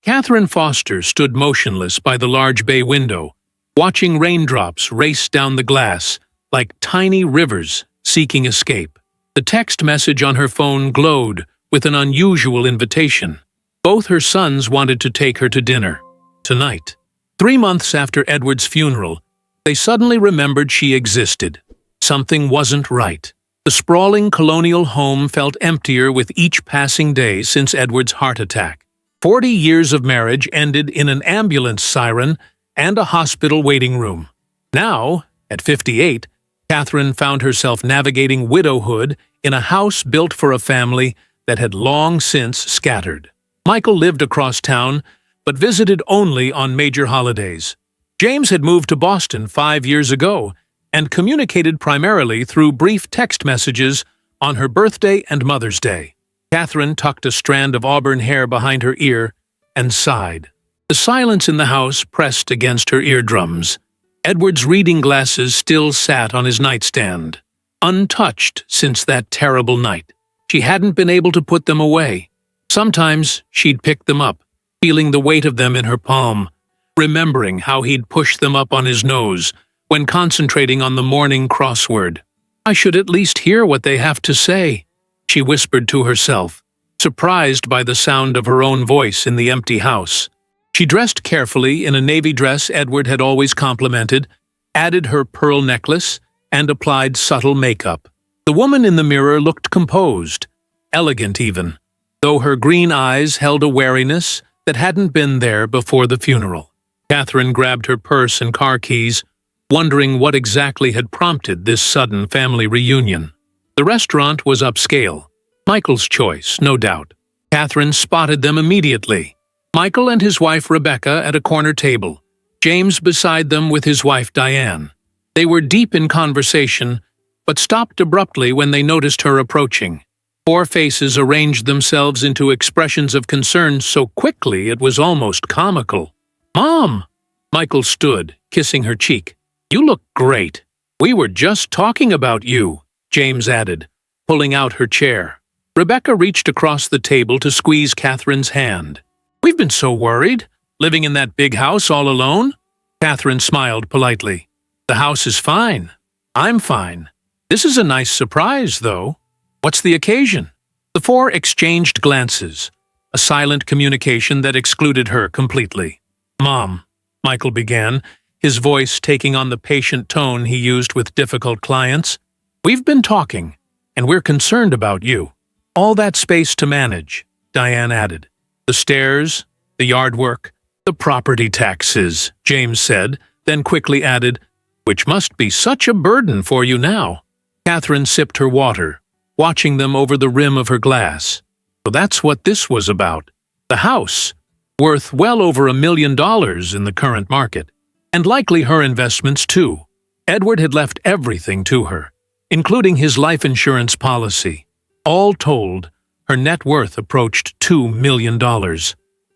Catherine Foster stood motionless by the large bay window, watching raindrops race down the glass like tiny rivers seeking escape. The text message on her phone glowed with an unusual invitation. Both her sons wanted to take her to dinner. Tonight. 3 months after Edward's funeral, they suddenly remembered she existed. Something wasn't right. The sprawling colonial home felt emptier with each passing day since Edward's heart attack. 40 years of marriage ended in an ambulance siren and a hospital waiting room. Now, at 58, Catherine found herself navigating widowhood in a house built for a family that had long since scattered. Michael lived across town, but visited only on major holidays. James had moved to Boston 5 years ago and communicated primarily through brief text messages on her birthday and Mother's Day. Catherine tucked a strand of auburn hair behind her ear and sighed. The silence in the house pressed against her eardrums. Edward's reading glasses still sat on his nightstand, untouched since that terrible night. She hadn't been able to put them away. Sometimes she'd pick them up, feeling the weight of them in her palm, remembering how he'd pushed them up on his nose when concentrating on the morning crossword. "I should at least hear what they have to say," she whispered to herself, surprised by the sound of her own voice in the empty house. She dressed carefully in a navy dress Edward had always complimented, added her pearl necklace, and applied subtle makeup. The woman in the mirror looked composed, elegant even, though her green eyes held a wariness that hadn't been there before the funeral. Catherine grabbed her purse and car keys, wondering what exactly had prompted this sudden family reunion. The restaurant was upscale. Michael's choice, no doubt. Catherine spotted them immediately. Michael and his wife Rebecca at a corner table, James beside them with his wife Diane. They were deep in conversation, but stopped abruptly when they noticed her approaching. 4 faces arranged themselves into expressions of concern so quickly it was almost comical. "Mom!" Michael stood, kissing her cheek. "You look great. We were just talking about you," James added, pulling out her chair. Rebecca reached across the table to squeeze Catherine's hand. "We've been so worried, living in that big house all alone." Catherine smiled politely. "The house is fine. I'm fine. This is a nice surprise, though. What's the occasion?" The 4 exchanged glances, a silent communication that excluded her completely. "Mom," Michael began, his voice taking on the patient tone he used with difficult clients, "we've been talking, and we're concerned about you." "All that space to manage," Diane added. "The stairs, the yard work, the property taxes," James said, then quickly added, "which must be such a burden for you now." Catherine sipped her water, watching them over the rim of her glass. So that's what this was about. The house, worth well over $1 million in the current market. And likely her investments too. Edward had left everything to her, including his life insurance policy. All told, her net worth approached $2 million.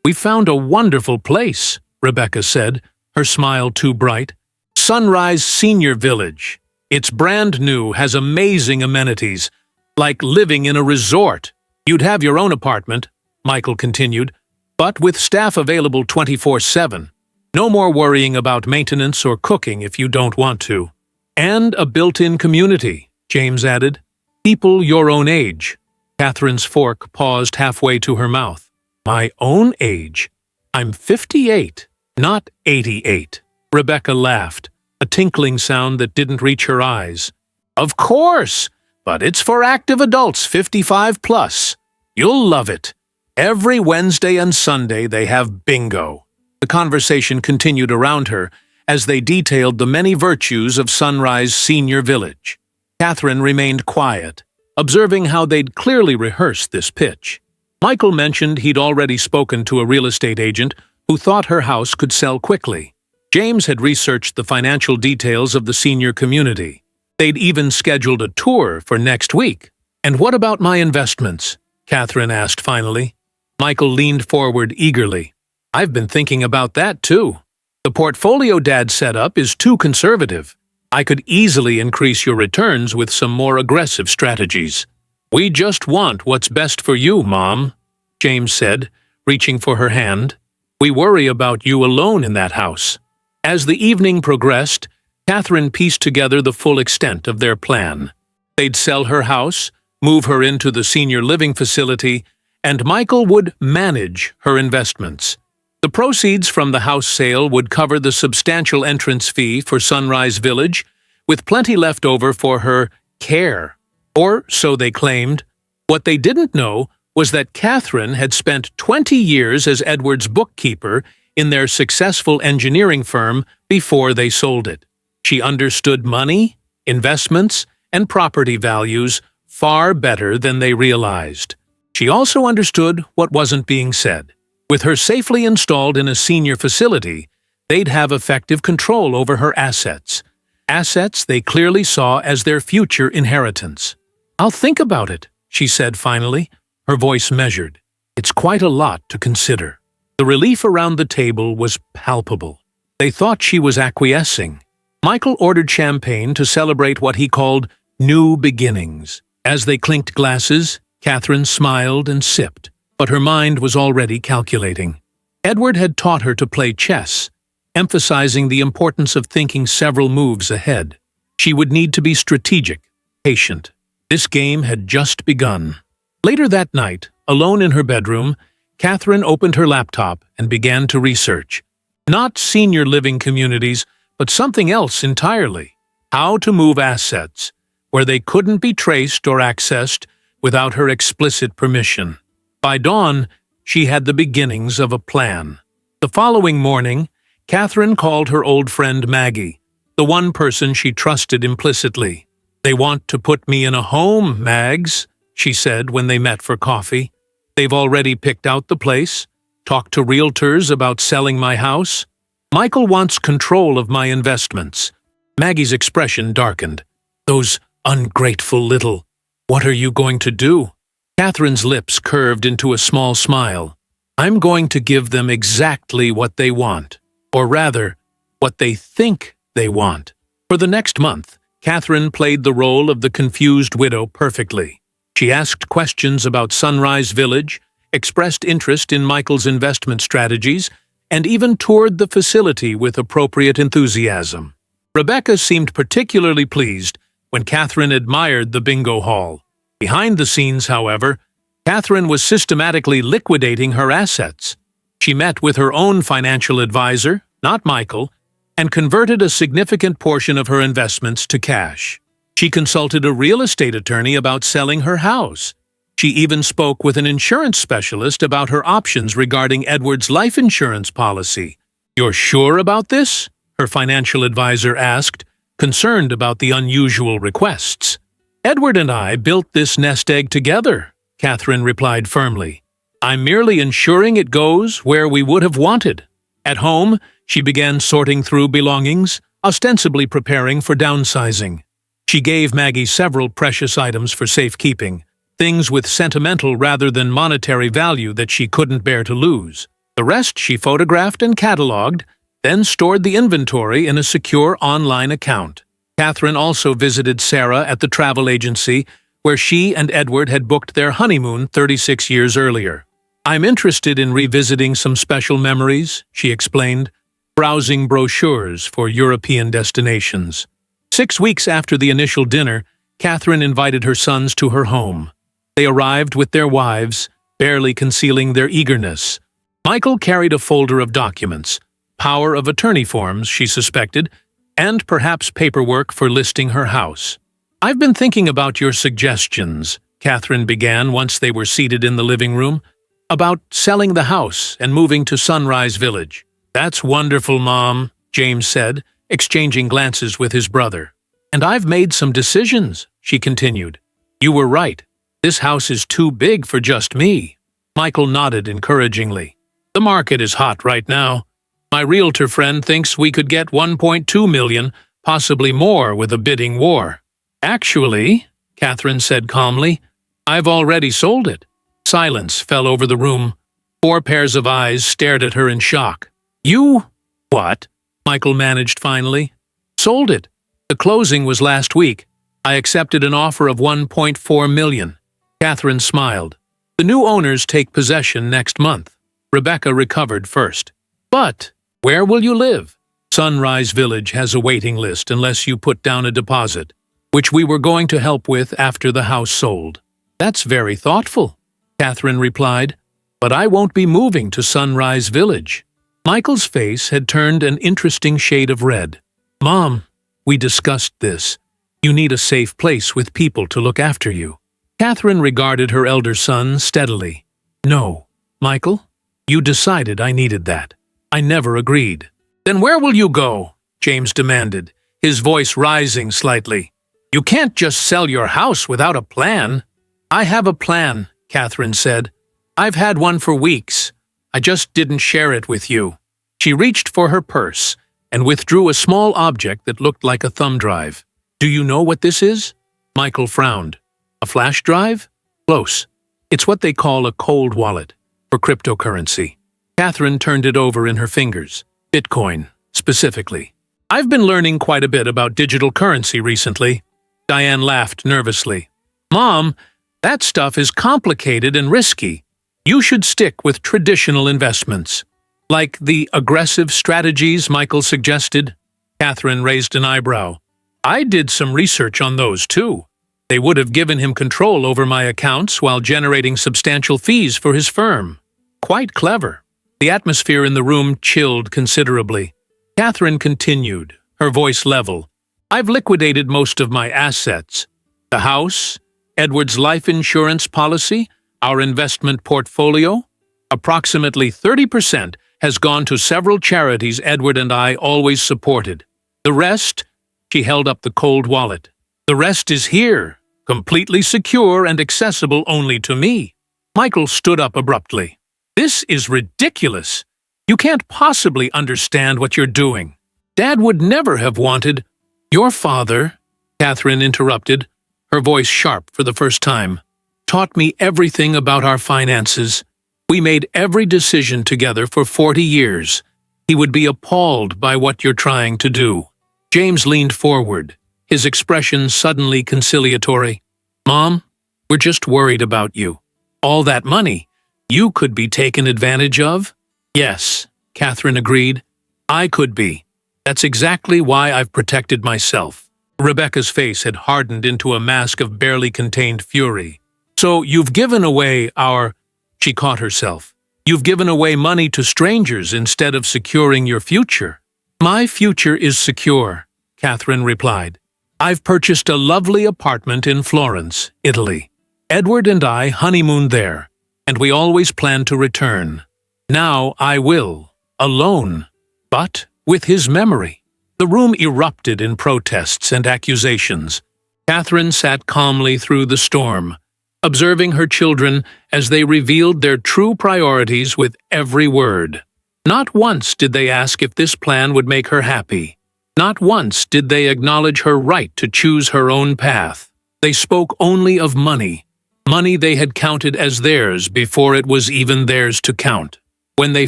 "We found a wonderful place," Rebecca said, her smile too bright. "Sunrise Senior Village. It's brand new, has amazing amenities, like living in a resort. You'd have your own apartment," Michael continued, "but with staff available 24/7. No more worrying about maintenance or cooking if you don't want to. And a built-in community," James added. "People your own age." Catherine's fork paused halfway to her mouth. "My own age? I'm 58, not 88. Rebecca laughed, a tinkling sound that didn't reach her eyes. "Of course, but it's for active adults 55 plus. You'll love it. Every Wednesday and Sunday they have bingo." The conversation continued around her as they detailed the many virtues of Sunrise Senior Village. Catherine remained quiet, observing how they'd clearly rehearsed this pitch. Michael mentioned he'd already spoken to a real estate agent who thought her house could sell quickly. James had researched the financial details of the senior community. They'd even scheduled a tour for next week. "And what about my investments?" Catherine asked finally. Michael leaned forward eagerly. "I've been thinking about that too. The portfolio Dad set up is too conservative. I could easily increase your returns with some more aggressive strategies." "We just want what's best for you, Mom," James said, reaching for her hand. We worry about you alone in that house." As the evening progressed, Catherine pieced together the full extent of their plan. They'd sell her house, move her into the senior living facility, and Michael would manage her investments. The proceeds from the house sale would cover the substantial entrance fee for Sunrise Village, with plenty left over for her care. Or so they claimed. What they didn't know was that Catherine had spent 20 years as Edward's bookkeeper in their successful engineering firm before they sold it. She understood money, investments, and property values far better than they realized. She also understood what wasn't being said. With her safely installed in a senior facility, they'd have effective control over her assets. Assets they clearly saw as their future inheritance. "I'll think about it," she said finally, her voice measured. "It's quite a lot to consider." The relief around the table was palpable. They thought she was acquiescing. Michael ordered champagne to celebrate what he called new beginnings. As they clinked glasses, Catherine smiled and sipped, but her mind was already calculating. Edward had taught her to play chess, emphasizing the importance of thinking several moves ahead. She would need to be strategic, patient. This game had just begun. Later that night, alone in her bedroom, Catherine opened her laptop and began to research. Not senior living communities, but something else entirely. How to move assets, where they couldn't be traced or accessed without her explicit permission. By dawn, she had the beginnings of a plan. The following morning, Catherine called her old friend Maggie, the one person she trusted implicitly. "They want to put me in a home, Mags," she said when they met for coffee. "They've already picked out the place, talked to realtors about selling my house. Michael wants control of my investments." Maggie's expression darkened. "Those ungrateful little... What are you going to do?" Catherine's lips curved into a small smile. "I'm going to give them exactly what they want. Or rather, what they think they want." For the next month, Catherine played the role of the confused widow perfectly. She asked questions about Sunrise Village, expressed interest in Michael's investment strategies, and even toured the facility with appropriate enthusiasm. Rebecca seemed particularly pleased when Catherine admired the bingo hall. Behind the scenes, however, Catherine was systematically liquidating her assets. She met with her own financial advisor, not Michael, and converted a significant portion of her investments to cash. She consulted a real estate attorney about selling her house. She even spoke with an insurance specialist about her options regarding Edward's life insurance policy. "You're sure about this?" her financial advisor asked, concerned about the unusual requests. "Edward and I built this nest egg together," Catherine replied firmly. "I'm merely ensuring it goes where we would have wanted." At home, she began sorting through belongings, ostensibly preparing for downsizing. She gave Maggie several precious items for safekeeping, things with sentimental rather than monetary value that she couldn't bear to lose. The rest she photographed and cataloged, then stored the inventory in a secure online account. Catherine also visited Sarah at the travel agency, where she and Edward had booked their honeymoon 36 years earlier. "I'm interested in revisiting some special memories," she explained, browsing brochures for European destinations. 6 weeks after the initial dinner, Catherine invited her sons to her home. They arrived with their wives, barely concealing their eagerness. Michael carried a folder of documents, power of attorney forms, she suspected, and perhaps paperwork for listing her house. "I've been thinking about your suggestions," Catherine began once they were seated in the living room, "about selling the house and moving to Sunrise Village." "That's wonderful, Mom," James said, exchanging glances with his brother. "And I've made some decisions," she continued. "You were right. This house is too big for just me." Michael nodded encouragingly. "The market is hot right now. My realtor friend thinks we could get 1.2 million, possibly more with a bidding war." "Actually," Catherine said calmly, "I've already sold it." Silence fell over the room. 4 pairs of eyes stared at her in shock. "You... what?" Michael managed finally. "Sold it. The closing was last week. I accepted an offer of 1.4 million. Catherine smiled. "The new owners take possession next month." Rebecca recovered first. But where will you live? Sunrise Village has a waiting list unless you put down a deposit, which we were going to help with after the house sold. That's very thoughtful, Catherine replied, but I won't be moving to Sunrise Village. Michael's face had turned an interesting shade of red. Mom, we discussed this. You need a safe place with people to look after you. Catherine regarded her elder son steadily. No, Michael, you decided I needed that. I never agreed. Then where will you go? James demanded, his voice rising slightly. You can't just sell your house without a plan. I have a plan, Catherine said. I've had one for weeks. I just didn't share it with you. She reached for her purse and withdrew a small object that looked like a thumb drive. Do you know what this is? Michael frowned. A flash drive? Close. It's what they call a cold wallet for cryptocurrency. Catherine turned it over in her fingers. Bitcoin, specifically. I've been learning quite a bit about digital currency recently. Diane laughed nervously. Mom, that stuff is complicated and risky. You should stick with traditional investments. Like the aggressive strategies Michael suggested? Catherine raised an eyebrow. I did some research on those too. They would have given him control over my accounts while generating substantial fees for his firm. Quite clever. The atmosphere in the room chilled considerably. Catherine continued, her voice level. I've liquidated most of my assets. The house, Edward's life insurance policy, our investment portfolio. Approximately 30% has gone to several charities Edward and I always supported. The rest, she held up the cold wallet. The rest is here, completely secure and accessible only to me. Michael stood up abruptly. This is ridiculous. You can't possibly understand what you're doing. Dad would never have wanted— Your father, Catherine interrupted, her voice sharp for the first time, taught me everything about our finances. We made every decision together for 40 years. He would be appalled by what you're trying to do. James leaned forward, his expression suddenly conciliatory. Mom, we're just worried about you. All that money, you could be taken advantage of? Yes, Catherine agreed. I could be. That's exactly why I've protected myself. Rebecca's face had hardened into a mask of barely contained fury. So you've given away our— She caught herself. You've given away money to strangers instead of securing your future. My future is secure, Catherine replied. I've purchased a lovely apartment in Florence, Italy. Edward and I honeymooned there, and we always plan to return. Now I will, alone, but with his memory. The room erupted in protests and accusations. Catherine sat calmly through the storm, observing her children as they revealed their true priorities with every word. Not once did they ask if this plan would make her happy. Not once did they acknowledge her right to choose her own path. They spoke only of money, money they had counted as theirs before it was even theirs to count. When they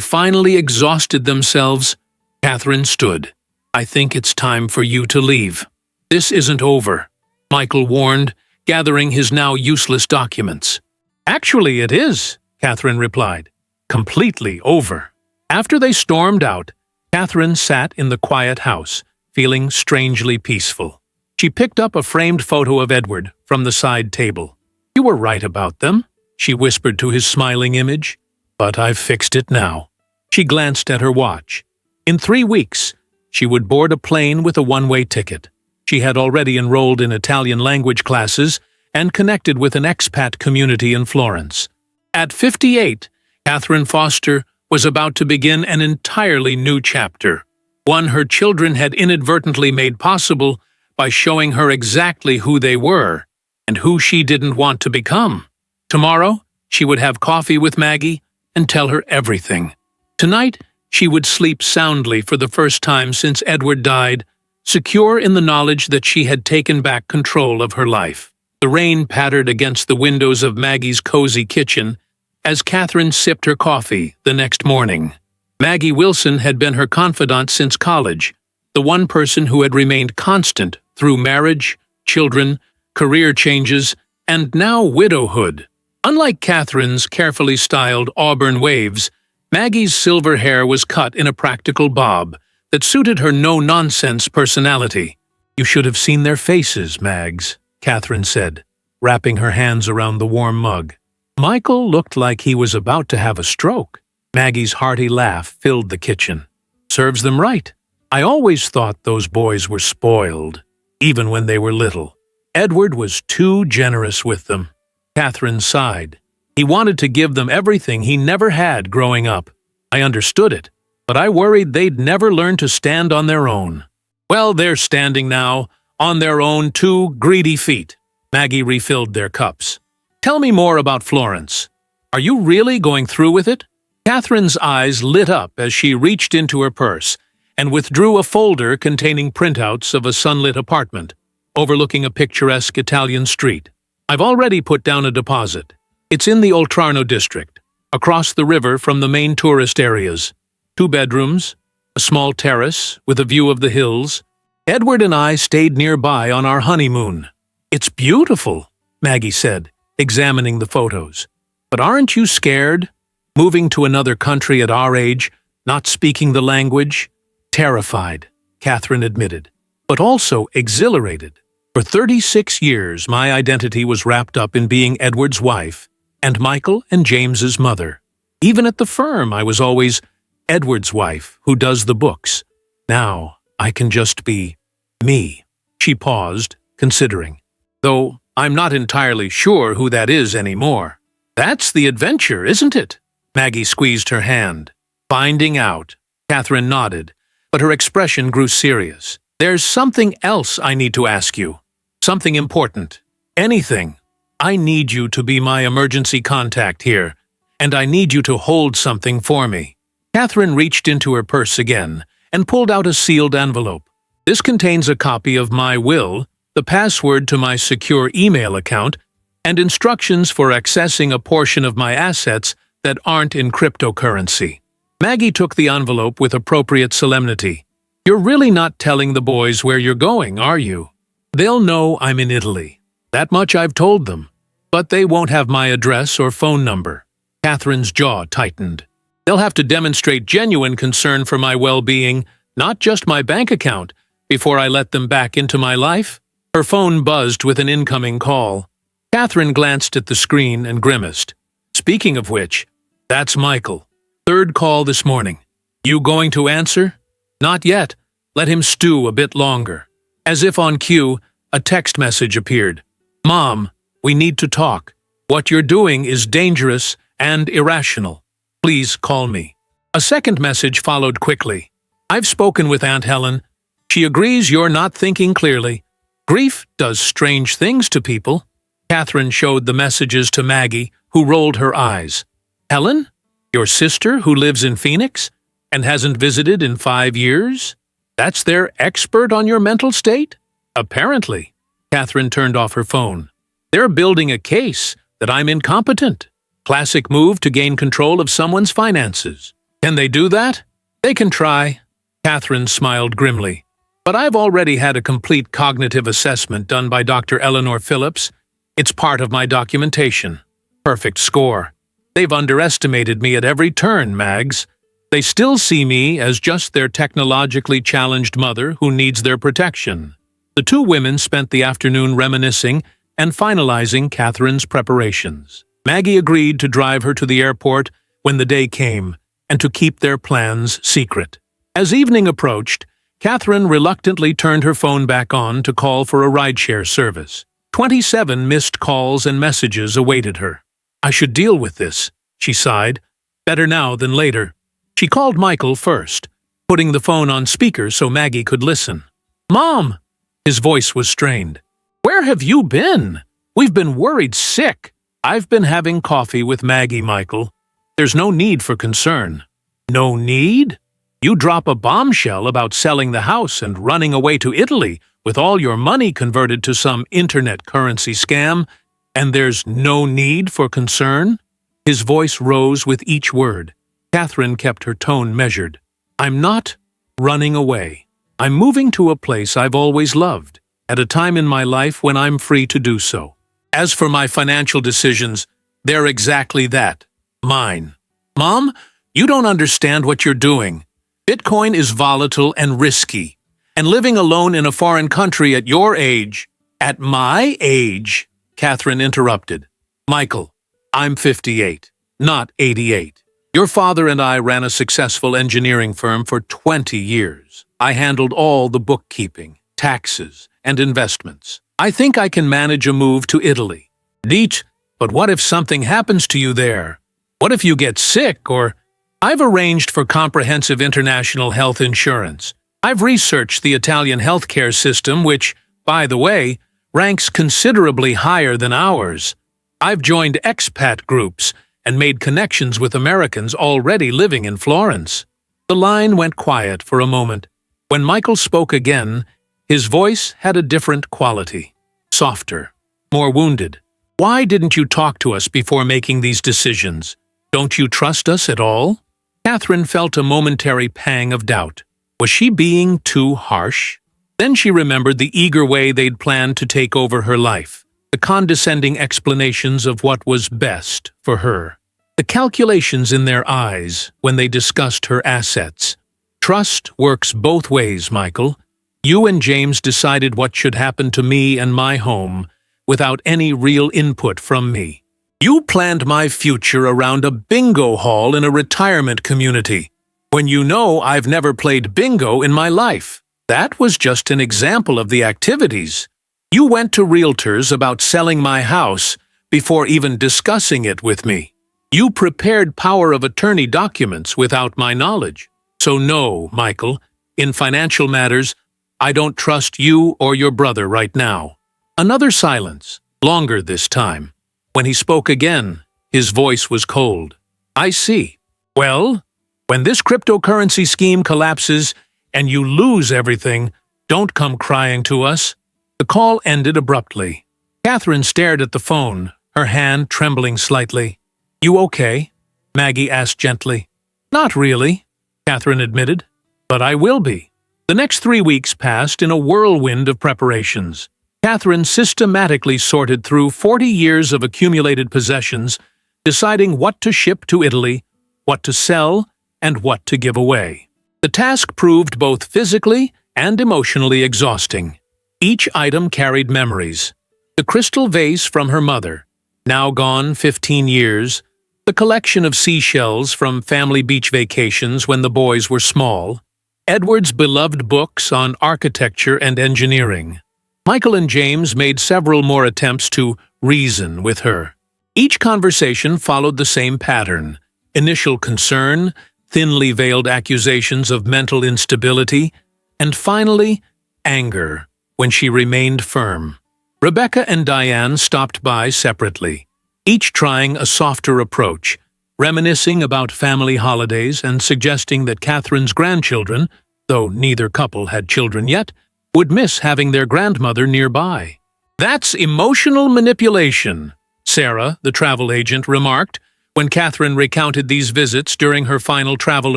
finally exhausted themselves, Catherine stood. I think it's time for you to leave. This isn't over, Michael warned, gathering his now useless documents. Actually, it is, Catherine replied. Completely over. After they stormed out, Catherine sat in the quiet house, feeling strangely peaceful. She picked up a framed photo of Edward from the side table. You were right about them, she whispered to his smiling image. But I've fixed it now. She glanced at her watch. In 3 weeks, she would board a plane with a one-way ticket. She had already enrolled in Italian language classes and connected with an expat community in Florence. At 58, Catherine Foster was about to begin an entirely new chapter, one her children had inadvertently made possible by showing her exactly who they were and who she didn't want to become. Tomorrow, she would have coffee with Maggie and tell her everything. Tonight, she would sleep soundly for the first time since Edward died, secure in the knowledge that she had taken back control of her life. The rain pattered against the windows of Maggie's cozy kitchen as Catherine sipped her coffee the next morning. Maggie Wilson had been her confidant since college, the one person who had remained constant through marriage, children, career changes, and now widowhood. Unlike Catherine's carefully styled auburn waves, Maggie's silver hair was cut in a practical bob that suited her no-nonsense personality. "You should have seen their faces, Mags," Catherine said, wrapping her hands around the warm mug. Michael looked like he was about to have a stroke. Maggie's hearty laugh filled the kitchen. "Serves them right. I always thought those boys were spoiled, even when they were little. Edward was too generous with them." Catherine sighed. "He wanted to give them everything he never had growing up. I understood it, but I worried they'd never learn to stand on their own." "Well, they're standing now, on their own 2 greedy feet." Maggie refilled their cups. "Tell me more about Florence. Are you really going through with it?" Catherine's eyes lit up as she reached into her purse and withdrew a folder containing printouts of a sunlit apartment overlooking a picturesque Italian street. "I've already put down a deposit. It's in the Oltrarno district, across the river from the main tourist areas. 2 bedrooms, a small terrace with a view of the hills. Edward and I stayed nearby on our honeymoon." "It's beautiful," Maggie said, examining the photos. "But aren't you scared? Moving to another country at our age, not speaking the language?" "Terrified," Catherine admitted, "but also exhilarated. For 36 years, my identity was wrapped up in being Edward's wife and Michael and James's mother. Even at the firm, I was always Edward's wife who does the books. Now, I can just be me." She paused, considering. "Though I'm not entirely sure who that is anymore." "That's the adventure, isn't it?" Maggie squeezed her hand. "Finding out." Catherine nodded, but her expression grew serious. "There's something else I need to ask you. Something important. Anything. I need you to be my emergency contact here, and I need you to hold something for me." Catherine reached into her purse again and pulled out a sealed envelope. "This contains a copy of my will, the password to my secure email account, and instructions for accessing a portion of my assets that aren't in cryptocurrency." Maggie took the envelope with appropriate solemnity. "You're really not telling the boys where you're going, are you?" "They'll know I'm in Italy. That much I've told them. But they won't have my address or phone number." Catherine's jaw tightened. "They'll have to demonstrate genuine concern for my well-being, not just my bank account, before I let them back into my life." Her phone buzzed with an incoming call. Catherine glanced at the screen and grimaced. "Speaking of which, that's Michael. 3rd call this morning. You going to answer?" "Not yet. Let him stew a bit longer." As if on cue, a text message appeared. "Mom, we need to talk. What you're doing is dangerous and irrational. Please call me." A second message followed quickly. "I've spoken with Aunt Helen. She agrees you're not thinking clearly. Grief does strange things to people." Catherine showed the messages to Maggie, who rolled her eyes. "Helen? Your sister who lives in Phoenix and hasn't visited in 5 years? That's their expert on your mental state?" "Apparently." Catherine turned off her phone. "They're building a case that I'm incompetent. Classic move to gain control of someone's finances. Can they do that?" "They can try." Catherine smiled grimly. "But I've already had a complete cognitive assessment done by Dr. Eleanor Phillips. It's part of my documentation. Perfect score. They've underestimated me at every turn, Mags. They still see me as just their technologically challenged mother who needs their protection." The 2 women spent the afternoon reminiscing and finalizing Catherine's preparations. Maggie agreed to drive her to the airport when the day came and to keep their plans secret. As evening approached, Catherine reluctantly turned her phone back on to call for a rideshare service. 27 missed calls and messages awaited her. "I should deal with this," she sighed. "Better now than later." She called Michael first, putting the phone on speaker so Maggie could listen. "Mom!" His voice was strained. "Where have you been? We've been worried sick." "I've been having coffee with Maggie, Michael. There's no need for concern." "No need? You drop a bombshell about selling the house and running away to Italy with all your money converted to some internet currency scam, and there's no need for concern?" His voice rose with each word. Catherine kept her tone measured. "I'm not running away. I'm moving to a place I've always loved, at a time in my life when I'm free to do so. As for my financial decisions, they're exactly that. Mine. Mom, You don't understand what you're doing. Bitcoin is volatile and risky. And living alone in a foreign country at your age, at my age, Catherine interrupted. Michael, I'm 58, not 88. Your father and I ran a successful engineering firm for 20 years. I handled all the bookkeeping, taxes, and investments. I think I can manage a move to Italy. Neat, but what if something happens to you there? What if you get sick or... I've arranged for comprehensive international health insurance. I've researched the Italian healthcare system, which, by the way, ranks considerably higher than ours. I've joined expat groups and made connections with Americans already living in Florence. The line went quiet for a moment. When Michael spoke again, his voice had a different quality. Softer, more wounded. Why didn't you talk to us before making these decisions? Don't you trust us at all? Catherine felt a momentary pang of doubt. Was she being too harsh? Then she remembered the eager way they'd planned to take over her life, the condescending explanations of what was best for her, the calculations in their eyes when they discussed her assets. Trust works both ways, Michael. You and James decided what should happen to me and my home without any real input from me. You planned my future around a bingo hall in a retirement community, when you know I've never played bingo in my life. That was just an example of the activities. You went to realtors about selling my house before even discussing it with me. You prepared power of attorney documents without my knowledge. So no, Michael, in financial matters, I don't trust you or your brother right now. Another silence, longer this time. When he spoke again, his voice was cold. I see. Well, when this cryptocurrency scheme collapses and you lose everything, don't come crying to us. The call ended abruptly. Catherine stared at the phone, her hand trembling slightly. You okay? Maggie asked gently. Not really, Catherine admitted, but I will be. The next 3 weeks passed in a whirlwind of preparations. Catherine systematically sorted through 40 years of accumulated possessions, deciding what to ship to Italy, what to sell, and what to give away. The task proved both physically and emotionally exhausting. Each item carried memories. The crystal vase from her mother, now gone 15 years, the collection of seashells from family beach vacations when the boys were small, Edward's beloved books on architecture and engineering. Michael and James made several more attempts to reason with her. Each conversation followed the same pattern: initial concern, thinly veiled accusations of mental instability, and finally, anger, when she remained firm. Rebecca and Diane stopped by separately, each trying a softer approach, reminiscing about family holidays and suggesting that Catherine's grandchildren, though neither couple had children yet, would miss having their grandmother nearby. That's emotional manipulation, Sarah, the travel agent, remarked when Catherine recounted these visits during her final travel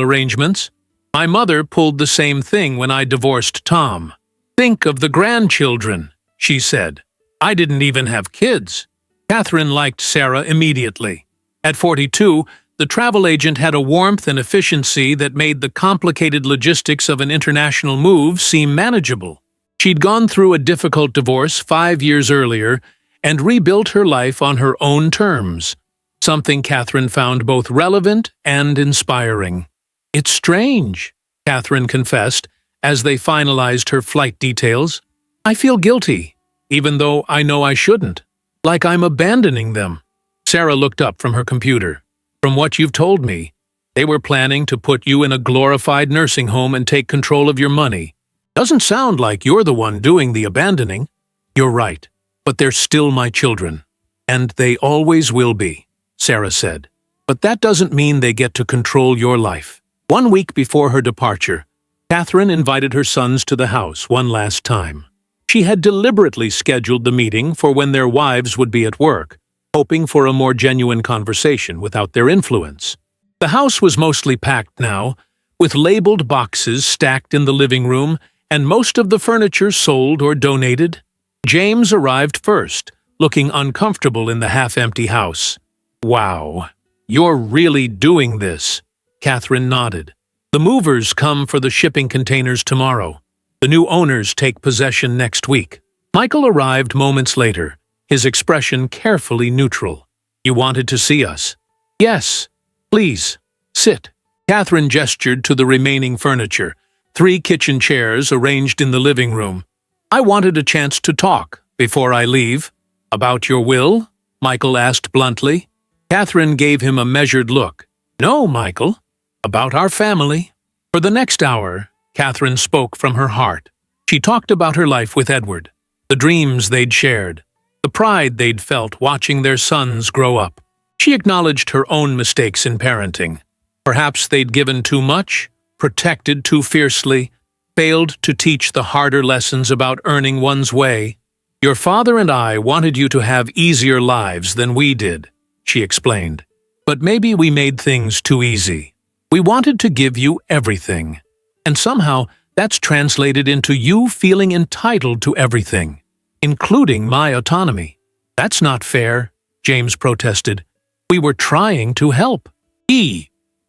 arrangements. My mother pulled the same thing when I divorced Tom. Think of the grandchildren, she said. I didn't even have kids. Catherine liked Sarah immediately. At 42, the travel agent had a warmth and efficiency that made the complicated logistics of an international move seem manageable. She'd gone through a difficult divorce 5 years earlier and rebuilt her life on her own terms, something Catherine found both relevant and inspiring. It's strange, Catherine confessed, as they finalized her flight details. I feel guilty, even though I know I shouldn't, like I'm abandoning them. Sarah looked up from her computer. From what you've told me, they were planning to put you in a glorified nursing home and take control of your money. Doesn't sound like you're the one doing the abandoning. You're right, but they're still my children. And they always will be, Sarah said. But that doesn't mean they get to control your life. 1 week before her departure, Catherine invited her sons to the house one last time. She had deliberately scheduled the meeting for when their wives would be at work, hoping for a more genuine conversation without their influence. The house was mostly packed now, with labeled boxes stacked in the living room and most of the furniture sold or donated. James arrived first, looking uncomfortable in the half-empty house. Wow, you're really doing this, Catherine nodded. The movers come for the shipping containers tomorrow. The new owners take possession next week. Michael arrived moments later, his expression carefully neutral. You wanted to see us? Yes. Please, sit. Catherine gestured to the remaining furniture, 3 kitchen chairs arranged in the living room. I wanted a chance to talk before I leave. About your will? Michael asked bluntly. Catherine gave him a measured look. No, Michael. About our family. For the next hour, Catherine spoke from her heart. She talked about her life with Edward, the dreams they'd shared, the pride they'd felt watching their sons grow up. She acknowledged her own mistakes in parenting. Perhaps they'd given too much, protected too fiercely, failed to teach the harder lessons about earning one's way. Your father and I wanted you to have easier lives than we did, she explained. But maybe we made things too easy. We wanted to give you everything. And somehow that's translated into you feeling entitled to everything, including my autonomy. That's not fair, James protested. We were trying to help.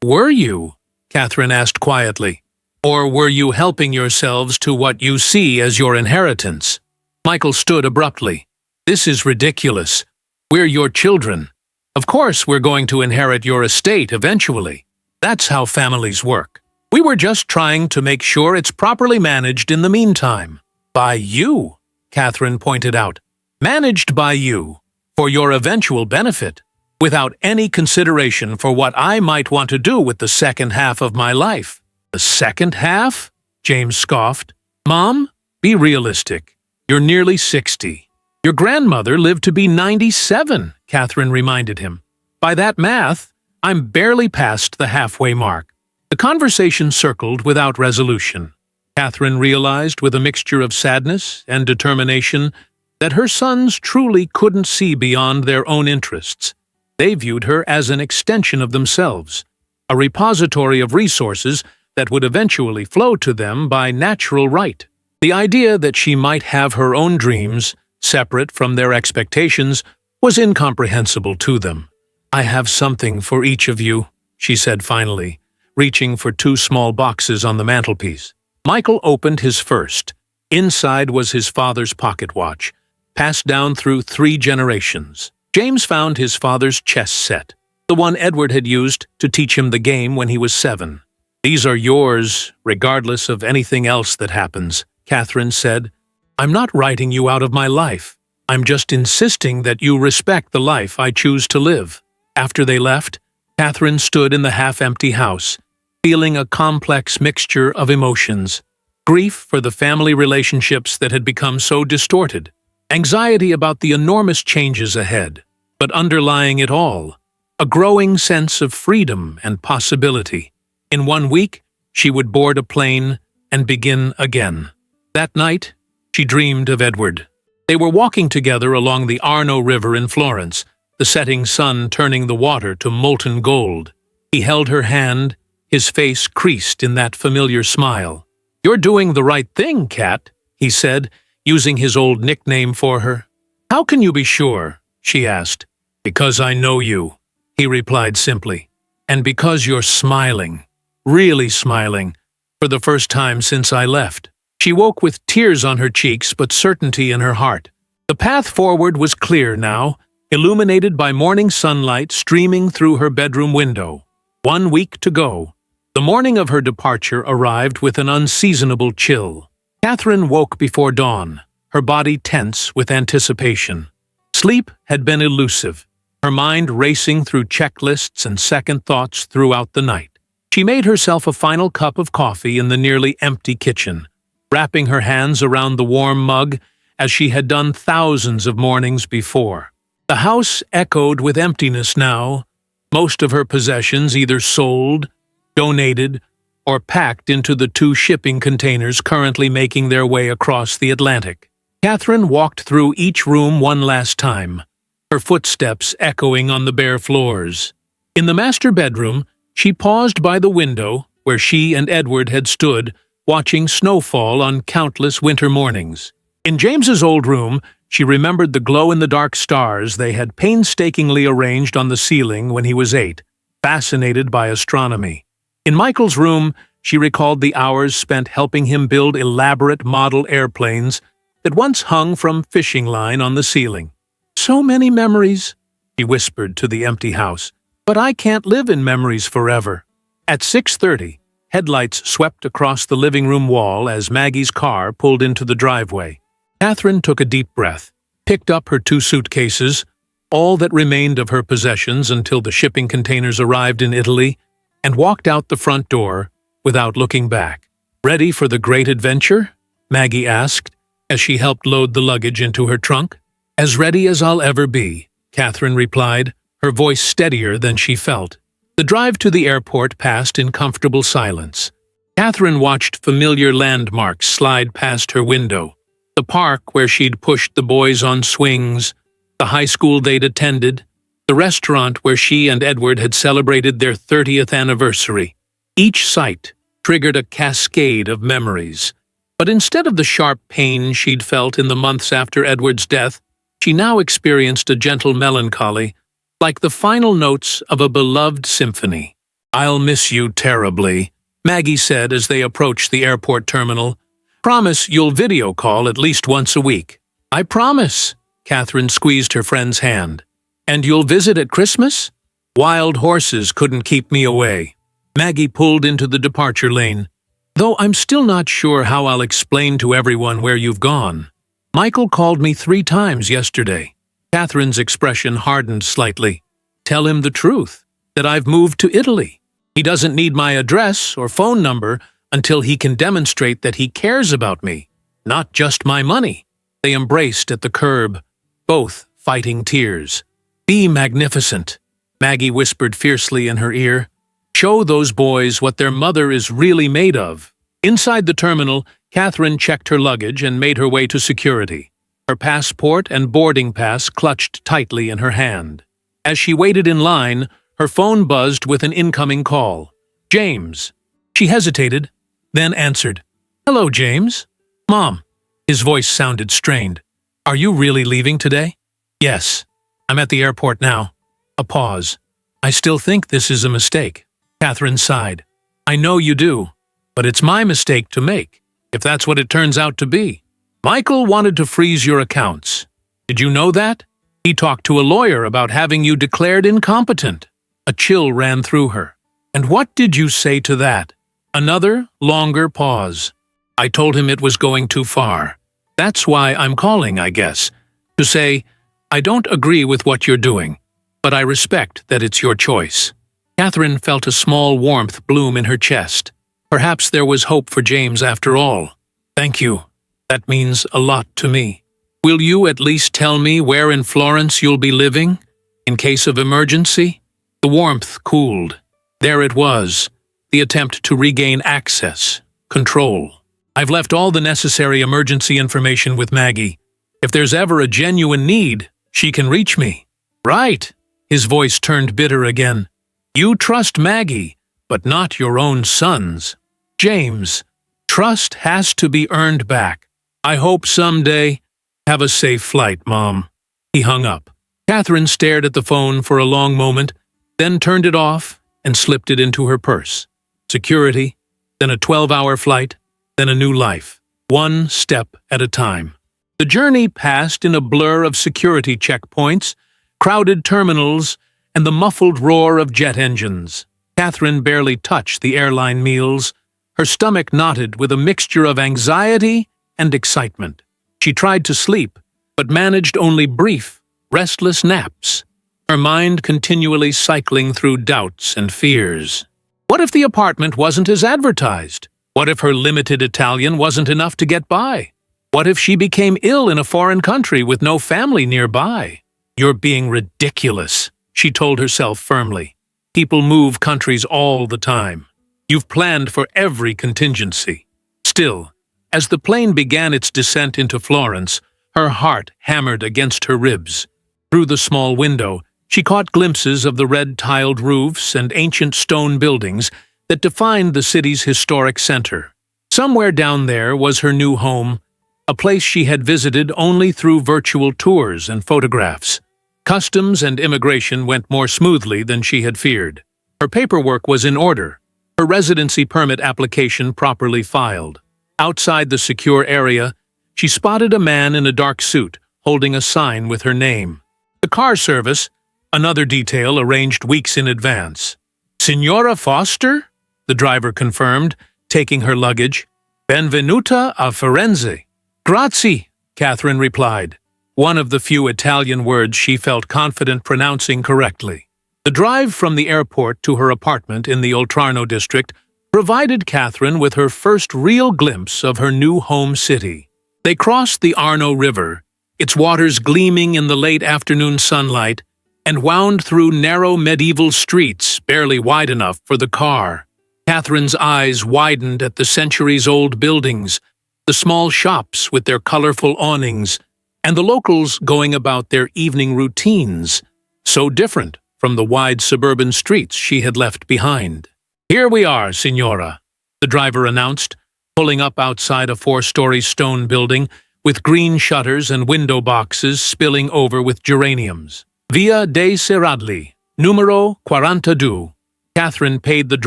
Were you? Catherine asked quietly. Or were you helping yourselves to what you see as your inheritance? Michael stood abruptly. This is ridiculous. We're your children. Of course we're going to inherit your estate eventually. That's how families work. We were just trying to make sure it's properly managed in the meantime. By you, Catherine pointed out. Managed by you, for your eventual benefit, without any consideration for what I might want to do with the second half of my life. The second half? James scoffed. Mom, be realistic. You're nearly 60. Your grandmother lived to be 97, Catherine reminded him. By that math, I'm barely past the halfway mark. The conversation circled without resolution. Catherine realized with a mixture of sadness and determination that her sons truly couldn't see beyond their own interests. They viewed her as an extension of themselves, a repository of resources that would eventually flow to them by natural right. The idea that she might have her own dreams, separate from their expectations, was incomprehensible to them. I have something for each of you, she said finally, reaching for 2 small boxes on the mantelpiece. Michael opened his first. Inside was his father's pocket watch, passed down through 3 generations. James found his father's chess set, the one Edward had used to teach him the game when he was 7. These are yours, regardless of anything else that happens, Catherine said. I'm not writing you out of my life. I'm just insisting that you respect the life I choose to live. After they left, Catherine stood in the half-empty house, feeling a complex mixture of emotions. Grief for the family relationships that had become so distorted, anxiety about the enormous changes ahead, but underlying it all, a growing sense of freedom and possibility. In 1 week, she would board a plane and begin again. That night, she dreamed of Edward. They were walking together along the Arno River in Florence, the setting sun turning the water to molten gold. He held her hand, his face creased in that familiar smile. You're doing the right thing, Cat, he said, using his old nickname for her. How can you be sure? She asked. Because I know you, he replied simply. And because you're smiling, really smiling, for the first time since I left. She woke with tears on her cheeks but certainty in her heart. The path forward was clear now, illuminated by morning sunlight streaming through her bedroom window. 1 week to go. The morning of her departure arrived with an unseasonable chill. Catherine woke before dawn, her body tense with anticipation. Sleep had been elusive, her mind racing through checklists and second thoughts throughout the night. She made herself a final cup of coffee in the nearly empty kitchen, wrapping her hands around the warm mug as she had done thousands of mornings before. The house echoed with emptiness now, most of her possessions either sold, donated, or packed into the 2 shipping containers currently making their way across the Atlantic. Catherine walked through each room one last time, her footsteps echoing on the bare floors. In the master bedroom, she paused by the window where she and Edward had stood, watching snowfall on countless winter mornings. In James's old room, she remembered the glow-in-the-dark stars they had painstakingly arranged on the ceiling when he was 8, fascinated by astronomy. In Michael's room, she recalled the hours spent helping him build elaborate model airplanes that once hung from fishing line on the ceiling. "So many memories," she whispered to the empty house. "But I can't live in memories forever." At 6:30, headlights swept across the living room wall as Maggie's car pulled into the driveway. Catherine took a deep breath, picked up her 2 suitcases, all that remained of her possessions until the shipping containers arrived in Italy, and walked out the front door without looking back. "Ready for the great adventure?" Maggie asked, as she helped load the luggage into her trunk. "As ready as I'll ever be," Catherine replied, her voice steadier than she felt. The drive to the airport passed in comfortable silence. Catherine watched familiar landmarks slide past her window. The park where she'd pushed the boys on swings, the high school they'd attended, the restaurant where she and Edward had celebrated their 30th anniversary. Each sight triggered a cascade of memories. But instead of the sharp pain she'd felt in the months after Edward's death, she now experienced a gentle melancholy, like the final notes of a beloved symphony. "I'll miss you terribly," Maggie said as they approached the airport terminal. "Promise you'll video call at least once a week." "I promise." Catherine squeezed her friend's hand. "And you'll visit at Christmas?" "Wild horses couldn't keep me away." Maggie pulled into the departure lane. "Though I'm still not sure how I'll explain to everyone where you've gone. Michael called me 3 times yesterday." Catherine's expression hardened slightly. "Tell him the truth, that I've moved to Italy. He doesn't need my address or phone number until he can demonstrate that he cares about me, not just my money." They embraced at the curb, both fighting tears. "Be magnificent," Maggie whispered fiercely in her ear. "Show those boys what their mother is really made of." Inside the terminal, Catherine checked her luggage and made her way to security, her passport and boarding pass clutched tightly in her hand. As she waited in line, her phone buzzed with an incoming call. "James." She hesitated, then answered. "Hello, James." "Mom." His voice sounded strained. "Are you really leaving today?" "Yes. I'm at the airport now." A pause. "I still think this is a mistake." Catherine sighed. "I know you do, but it's my mistake to make, if that's what it turns out to be. Michael wanted to freeze your accounts. Did you know that? He talked to a lawyer about having you declared incompetent." A chill ran through her. "And what did you say to that?" Another, longer pause. "I told him it was going too far. That's why I'm calling, I guess. To say, I don't agree with what you're doing, but I respect that it's your choice." Catherine felt a small warmth bloom in her chest. Perhaps there was hope for James after all. "Thank you. That means a lot to me. Will you at least tell me where in Florence you'll be living, in case of emergency?" The warmth cooled. There it was, the attempt to regain access, control. "I've left all the necessary emergency information with Maggie. If there's ever a genuine need, she can reach me." "Right." His voice turned bitter again. "You trust Maggie, but not your own sons. James, trust has to be earned back. I hope someday—" "Have a safe flight, Mom." He hung up. Catherine stared at the phone for a long moment, then turned it off and slipped it into her purse. Security, then a 12-hour flight, then a new life, one step at a time. The journey passed in a blur of security checkpoints, crowded terminals, and the muffled roar of jet engines. Catherine barely touched the airline meals. Her stomach knotted with a mixture of anxiety and excitement. She tried to sleep, but managed only brief, restless naps, her mind continually cycling through doubts and fears. What if the apartment wasn't as advertised? What if her limited Italian wasn't enough to get by? What if she became ill in a foreign country with no family nearby? "You're being ridiculous," she told herself firmly. "People move countries all the time. You've planned for every contingency." Still, as the plane began its descent into Florence, her heart hammered against her ribs. Through the small window, she caught glimpses of the red-tiled roofs and ancient stone buildings that defined the city's historic center. Somewhere down there was her new home, a place she had visited only through virtual tours and photographs. Customs and immigration went more smoothly than she had feared. Her paperwork was in order, her her residency permit application properly filed. Outside the secure area, she spotted a man in a dark suit holding a sign with her name. The car service, another detail arranged weeks in advance. "Signora Foster?" the driver confirmed, taking her luggage. "Benvenuta a Firenze." "Grazie," Catherine replied, one of the few Italian words she felt confident pronouncing correctly. The drive from the airport to her apartment in the Oltrarno district provided Catherine with her first real glimpse of her new home city. They crossed the Arno River, its waters gleaming in the late afternoon sunlight, and wound through narrow medieval streets barely wide enough for the car. Catherine's eyes widened at the centuries-old buildings, the small shops with their colorful awnings, and the locals going about their evening routines, so different from the wide suburban streets she had left behind. "Here we are, Signora," the driver announced, pulling up outside a 4-story stone building with green shutters and window boxes spilling over with geraniums. "Via dei Serradli, numero 42. Catherine paid the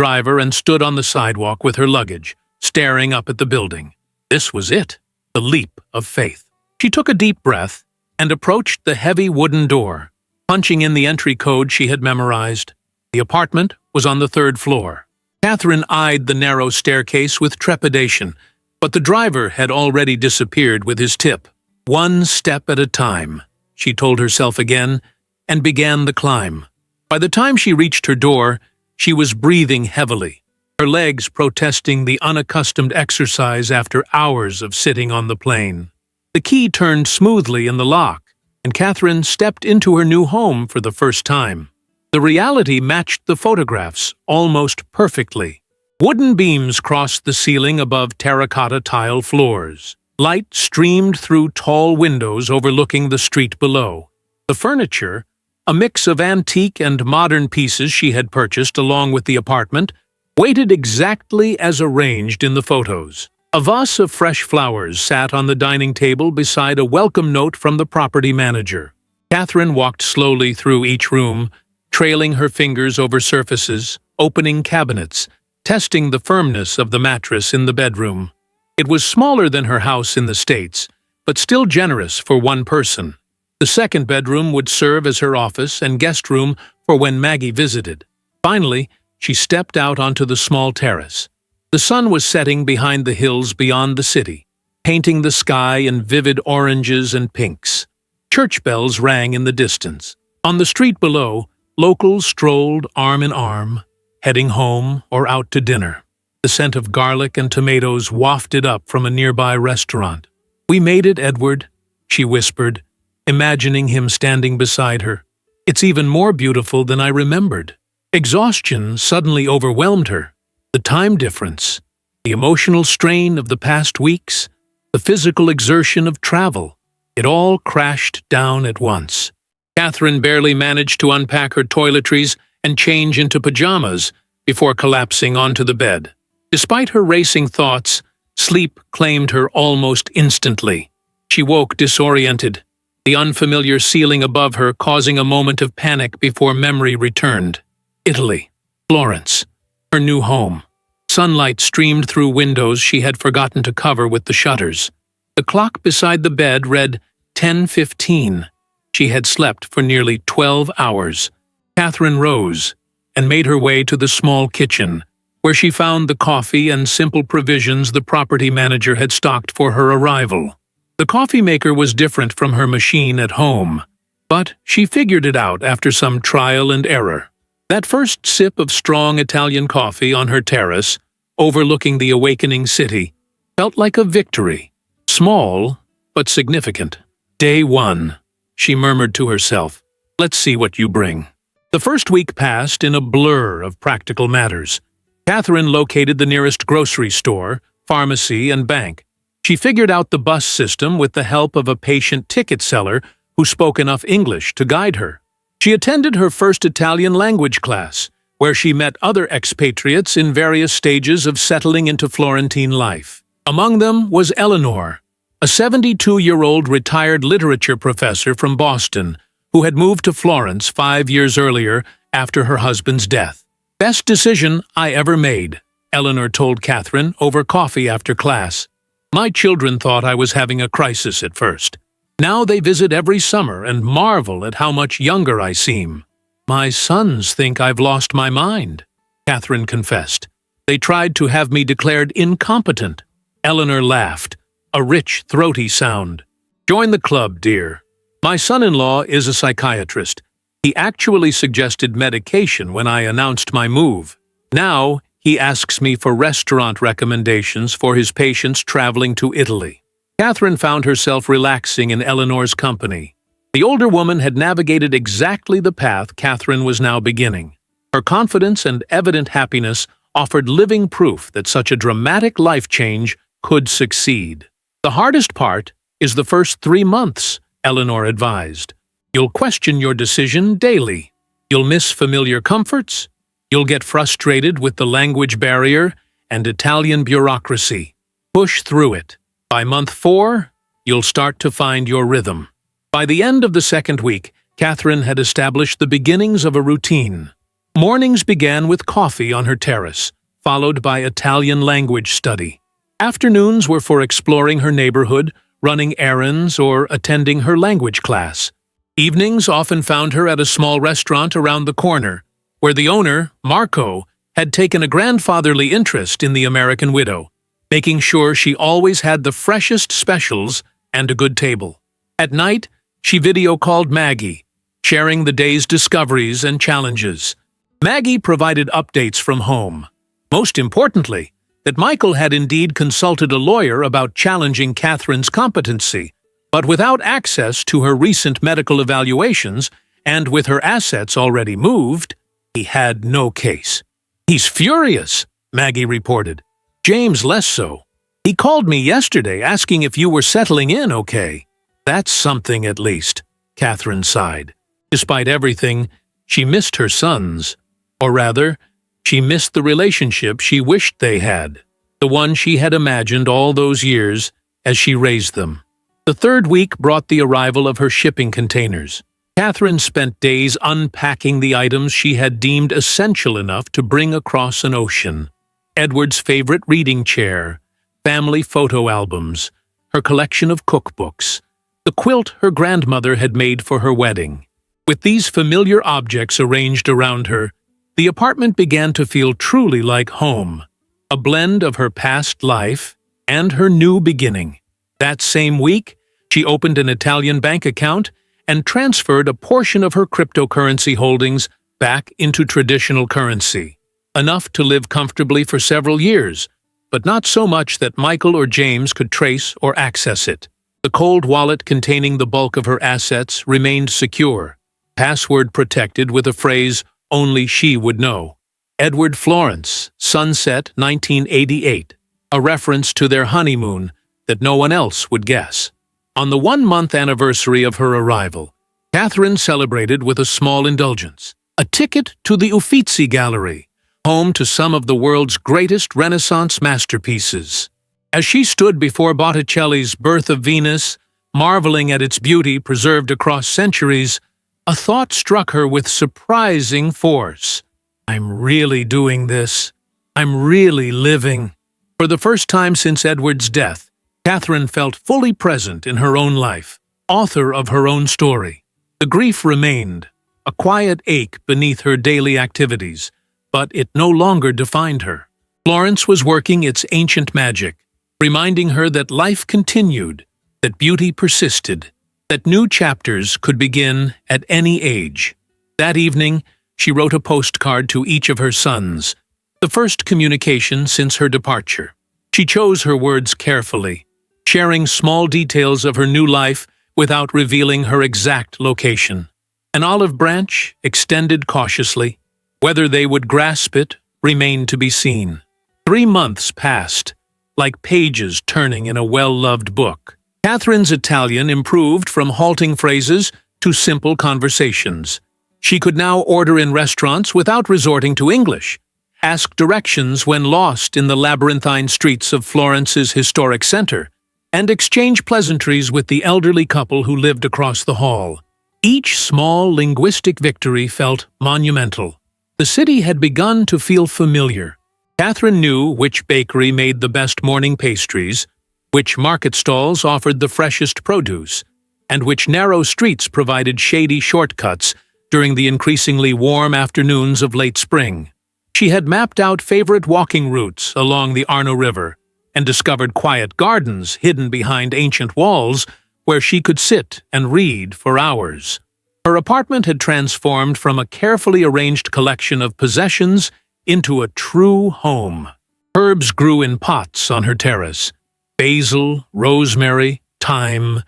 driver and stood on the sidewalk with her luggage, staring up at the building. This was it, the leap of faith. She took a deep breath and approached the heavy wooden door, punching in the entry code she had memorized. The apartment was on the 3rd floor. Catherine eyed the narrow staircase with trepidation, but the driver had already disappeared with his tip. One step at a time, she told herself again, and began the climb. By the time she reached her door, she was breathing heavily, her legs protesting the unaccustomed exercise after hours of sitting on the plane. The key turned smoothly in the lock, and Catherine stepped into her new home for the first time. The reality matched the photographs almost perfectly. Wooden beams crossed the ceiling above terracotta tile floors. Light streamed through tall windows overlooking the street below. The furniture, a mix of antique and modern pieces she had purchased along with the apartment, waited exactly as arranged in the photos. A vase of fresh flowers sat on the dining table beside a welcome note from the property manager. Catherine walked slowly through each room, trailing her fingers over surfaces, opening cabinets, testing the firmness of the mattress in the bedroom. It was smaller than her house in the States, but still generous for one person. The second bedroom would serve as her office and guest room for when Maggie visited. Finally, she stepped out onto the small terrace. The sun was setting behind the hills beyond the city, painting the sky in vivid oranges and pinks. Church bells rang in the distance. On the street below, locals strolled arm in arm, heading home or out to dinner. The scent of garlic and tomatoes wafted up from a nearby restaurant. "We made it, Edward," she whispered, imagining him standing beside her. "It's even more beautiful than I remembered." Exhaustion suddenly overwhelmed her. The time difference, the emotional strain of the past weeks, the physical exertion of travel, it all crashed down at once. Catherine barely managed to unpack her toiletries and change into pajamas before collapsing onto the bed. Despite her racing thoughts, sleep claimed her almost instantly. She woke disoriented, the unfamiliar ceiling above her causing a moment of panic before memory returned. Italy, Florence, her new home. Sunlight streamed through windows she had forgotten to cover with the shutters. The clock beside the bed read 10:15. She had slept for nearly 12 hours. Catherine rose and made her way to the small kitchen, where she found the coffee and simple provisions the property manager had stocked for her arrival. The coffee maker was different from her machine at home, but she figured it out after some trial and error. That first sip of strong Italian coffee on her terrace, overlooking the awakening city, felt like a victory. Small, but significant. "Day 1, she murmured to herself. "Let's see what you bring." The first week passed in a blur of practical matters. Catherine located the nearest grocery store, pharmacy, and bank. She figured out the bus system with the help of a patient ticket seller who spoke enough English to guide her. She attended her first Italian language class, where she met other expatriates in various stages of settling into Florentine life. Among them was Eleanor, a 72-year-old retired literature professor from Boston who had moved to Florence 5 years earlier after her husband's death. "Best decision I ever made," Eleanor told Catherine over coffee after class. "My children thought I was having a crisis at first. Now they visit every summer and marvel at how much younger I seem. My sons think I've lost my mind," Catherine confessed. "They tried to have me declared incompetent." Eleanor laughed, a rich, throaty sound. "Join the club, dear. My son-in-law is a psychiatrist. He actually suggested medication when I announced my move. Now, he asks me for restaurant recommendations for his patients traveling to Italy." Catherine found herself relaxing in Eleanor's company. The older woman had navigated exactly the path Catherine was now beginning. Her confidence and evident happiness offered living proof that such a dramatic life change could succeed. "The hardest part is the first 3 months," Eleanor advised. "You'll question your decision daily. You'll miss familiar comforts. You'll get frustrated with the language barrier and Italian bureaucracy. Push through it. By month 4, you'll start to find your rhythm." By the end of the second week, Catherine had established the beginnings of a routine. Mornings began with coffee on her terrace, followed by Italian language study. Afternoons were for exploring her neighborhood, running errands, or attending her language class. Evenings often found her at a small restaurant around the corner, where the owner, Marco, had taken a grandfatherly interest in the American widow, making sure she always had the freshest specials and a good table. At night, she video-called Maggie, sharing the day's discoveries and challenges. Maggie provided updates from home. Most importantly, that Michael had indeed consulted a lawyer about challenging Catherine's competency, but without access to her recent medical evaluations and with her assets already moved, he had no case. "He's furious," Maggie reported. "James less so. He called me yesterday asking if you were settling in okay." "That's something at least," Catherine sighed. Despite everything, she missed her sons. Or rather, she missed the relationship she wished they had, the one she had imagined all those years as she raised them. The third week brought the arrival of her shipping containers. Catherine spent days unpacking the items she had deemed essential enough to bring across an ocean. Edward's favorite reading chair, family photo albums, her collection of cookbooks, the quilt her grandmother had made for her wedding. With these familiar objects arranged around her, the apartment began to feel truly like home, a blend of her past life and her new beginning. That same week, she opened an Italian bank account and transferred a portion of her cryptocurrency holdings back into traditional currency, enough to live comfortably for several years, but not so much that Michael or James could trace or access it. The cold wallet containing the bulk of her assets remained secure, password protected with a phrase only she would know. Edward Florence, Sunset 1988, a reference to their honeymoon that no one else would guess. On the 1-month anniversary of her arrival, Catherine celebrated with a small indulgence, a ticket to the Uffizi Gallery, home to some of the world's greatest Renaissance masterpieces. As she stood before Botticelli's Birth of Venus, marveling at its beauty preserved across centuries, a thought struck her with surprising force. "I'm really doing this. I'm really living." For the first time since Edward's death, Catherine felt fully present in her own life, author of her own story. The grief remained, a quiet ache beneath her daily activities, but it no longer defined her. Florence was working its ancient magic, reminding her that life continued, that beauty persisted, that new chapters could begin at any age. That evening, she wrote a postcard to each of her sons, the first communication since her departure. She chose her words carefully, sharing small details of her new life without revealing her exact location. An olive branch, extended cautiously. Whether they would grasp it remained to be seen. 3 months passed, like pages turning in a well-loved book. Catherine's Italian improved from halting phrases to simple conversations. She could now order in restaurants without resorting to English, ask directions when lost in the labyrinthine streets of Florence's historic center, and exchange pleasantries with the elderly couple who lived across the hall. Each small linguistic victory felt monumental. The city had begun to feel familiar, Catherine knew which bakery made the best morning pastries, which market stalls offered the freshest produce, and which narrow streets provided shady shortcuts during the increasingly warm afternoons of late spring. She had mapped out favorite walking routes along the Arno River and discovered quiet gardens hidden behind ancient walls where she could sit and read for hours. Her apartment had transformed from a carefully arranged collection of possessions into a true home. Herbs grew in pots on her terrace: basil, rosemary, thyme,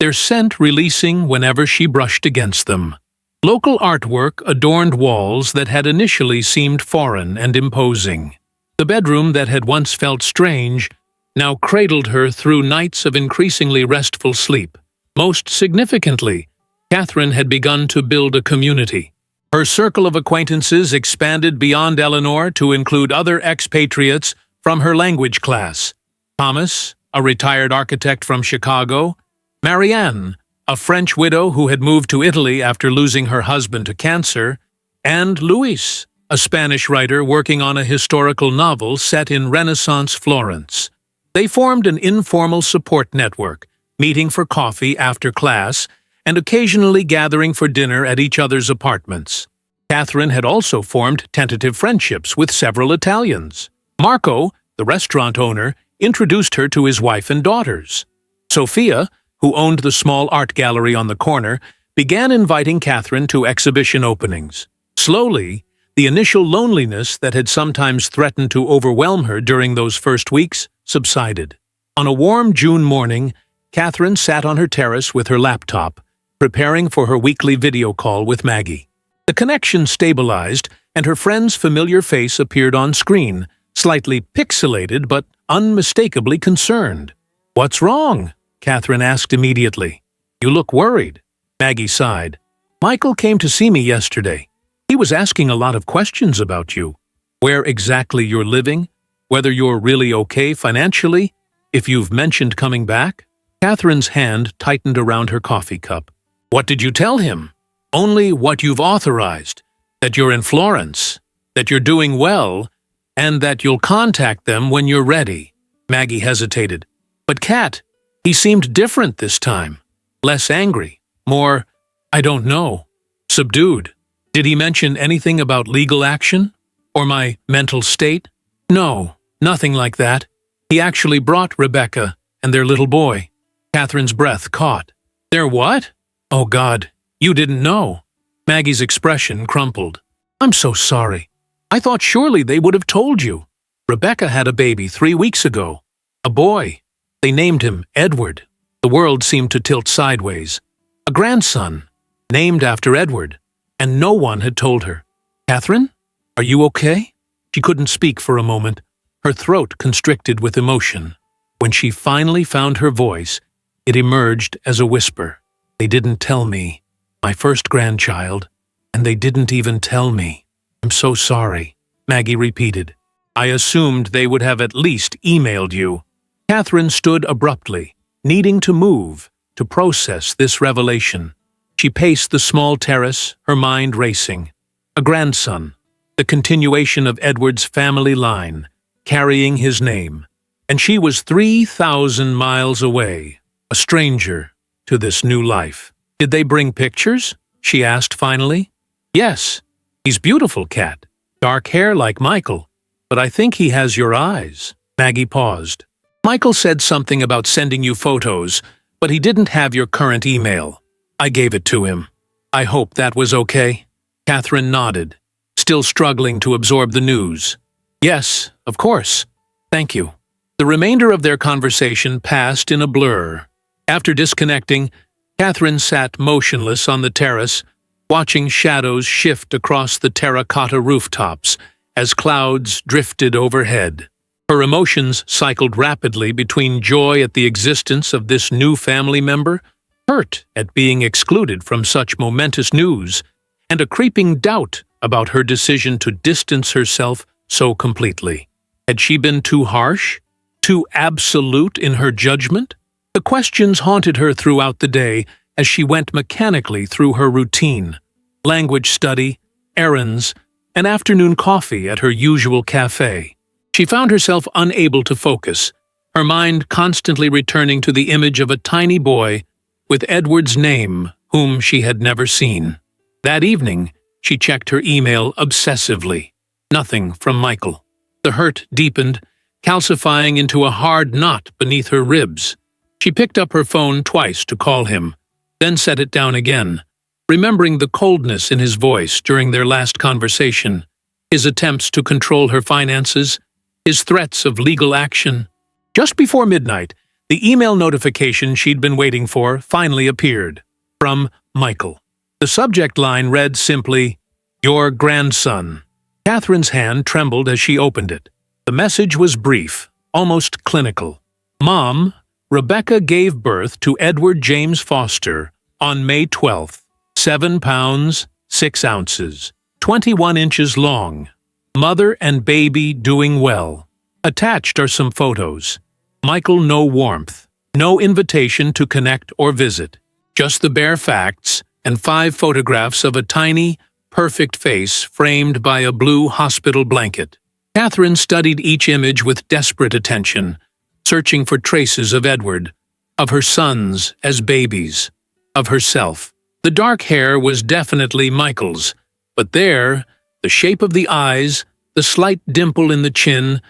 their scent releasing whenever she brushed against them. Local artwork adorned walls that had initially seemed foreign and imposing. The bedroom that had once felt strange now cradled her through nights of increasingly restful sleep. Most significantly, Catherine had begun to build a community. Her circle of acquaintances expanded beyond Eleanor to include other expatriates from her language class: Thomas, a retired architect from Chicago; Marianne, a French widow who had moved to Italy after losing her husband to cancer; and Luis, a Spanish writer working on a historical novel set in Renaissance Florence. They formed an informal support network, meeting for coffee after class and occasionally gathering for dinner at each other's apartments. Catherine had also formed tentative friendships with several Italians. Marco, the restaurant owner, introduced her to his wife and daughters. Sophia, who owned the small art gallery on the corner, began inviting Catherine to exhibition openings. Slowly, the initial loneliness that had sometimes threatened to overwhelm her during those first weeks subsided. On a warm June morning, Catherine sat on her terrace with her laptop, preparing for her weekly video call with Maggie. The connection stabilized, and her friend's familiar face appeared on screen, slightly pixelated but unmistakably concerned. "What's wrong?" Catherine asked immediately. "You look worried." Maggie sighed. "Michael came to see me yesterday. He was asking a lot of questions about you. Where exactly you're living, whether you're really okay financially, if you've mentioned coming back." Catherine's hand tightened around her coffee cup. "What did you tell him?" "Only what you've authorized, that you're in Florence, that you're doing well, and that you'll contact them when you're ready." Maggie hesitated. "But Kat, he seemed different this time. Less angry, more, I don't know, subdued. Did he mention anything about legal action? Or my mental state?" "No, nothing like that. He actually brought Rebecca and their little boy." Catherine's breath caught. "Their what? Oh God, you didn't know." Maggie's expression crumpled. "I'm so sorry. I thought surely they would have told you. Rebecca had a baby 3 weeks ago. A boy. They named him Edward." The world seemed to tilt sideways. A grandson, named after Edward. And no one had told her. "Catherine, are you okay?" She couldn't speak for a moment, her throat constricted with emotion. When she finally found her voice, it emerged as a whisper. "They didn't tell me. My first grandchild. And they didn't even tell me. I'm so sorry," Maggie repeated. "I assumed they would have at least emailed you." Catherine stood abruptly, needing to move, to process this revelation. She paced the small terrace, her mind racing. A grandson, the continuation of Edward's family line, carrying his name. And she was 3,000 miles away, a stranger to this new life. "Did they bring pictures?" she asked finally. "Yes. He's beautiful, Kat. Dark hair like Michael, but I think he has your eyes." Maggie paused. "Michael said something about sending you photos, but he didn't have your current email. I gave it to him. I hope that was okay." Catherine nodded, still struggling to absorb the news. "Yes, of course. Thank you." The remainder of their conversation passed in a blur. After disconnecting, Catherine sat motionless on the terrace, watching shadows shift across the terracotta rooftops as clouds drifted overhead. Her emotions cycled rapidly between joy at the existence of this new family member, hurt at being excluded from such momentous news, and a creeping doubt about her decision to distance herself so completely. Had she been too harsh? Too absolute in her judgment? The questions haunted her throughout the day as she went mechanically through her routine: language study, errands, and afternoon coffee at her usual cafe. She found herself unable to focus, her mind constantly returning to the image of a tiny boy with Edward's name, whom she had never seen. That evening, she checked her email obsessively. Nothing from Michael. The hurt deepened, calcifying into a hard knot beneath her ribs. She picked up her phone twice to call him, then set it down again, remembering the coldness in his voice during their last conversation, his attempts to control her finances, his threats of legal action. Just before midnight, the email notification she'd been waiting for finally appeared. From Michael. The subject line read simply, "Your grandson." Catherine's hand trembled as she opened it. The message was brief, almost clinical. "Mom, Rebecca gave birth to Edward James Foster on May 12th, 7 pounds, 6 ounces, 21 inches long. Mother and baby doing well." Attached are some photos. Michael, no warmth, no invitation to connect or visit. Just the bare facts and 5 photographs of a tiny, perfect face framed by a blue hospital blanket. Catherine studied each image with desperate attention, searching for traces of Edward, of her sons as babies, of herself. The dark hair was definitely Michael's, but there, the shape of the eyes, the slight dimple in the chin,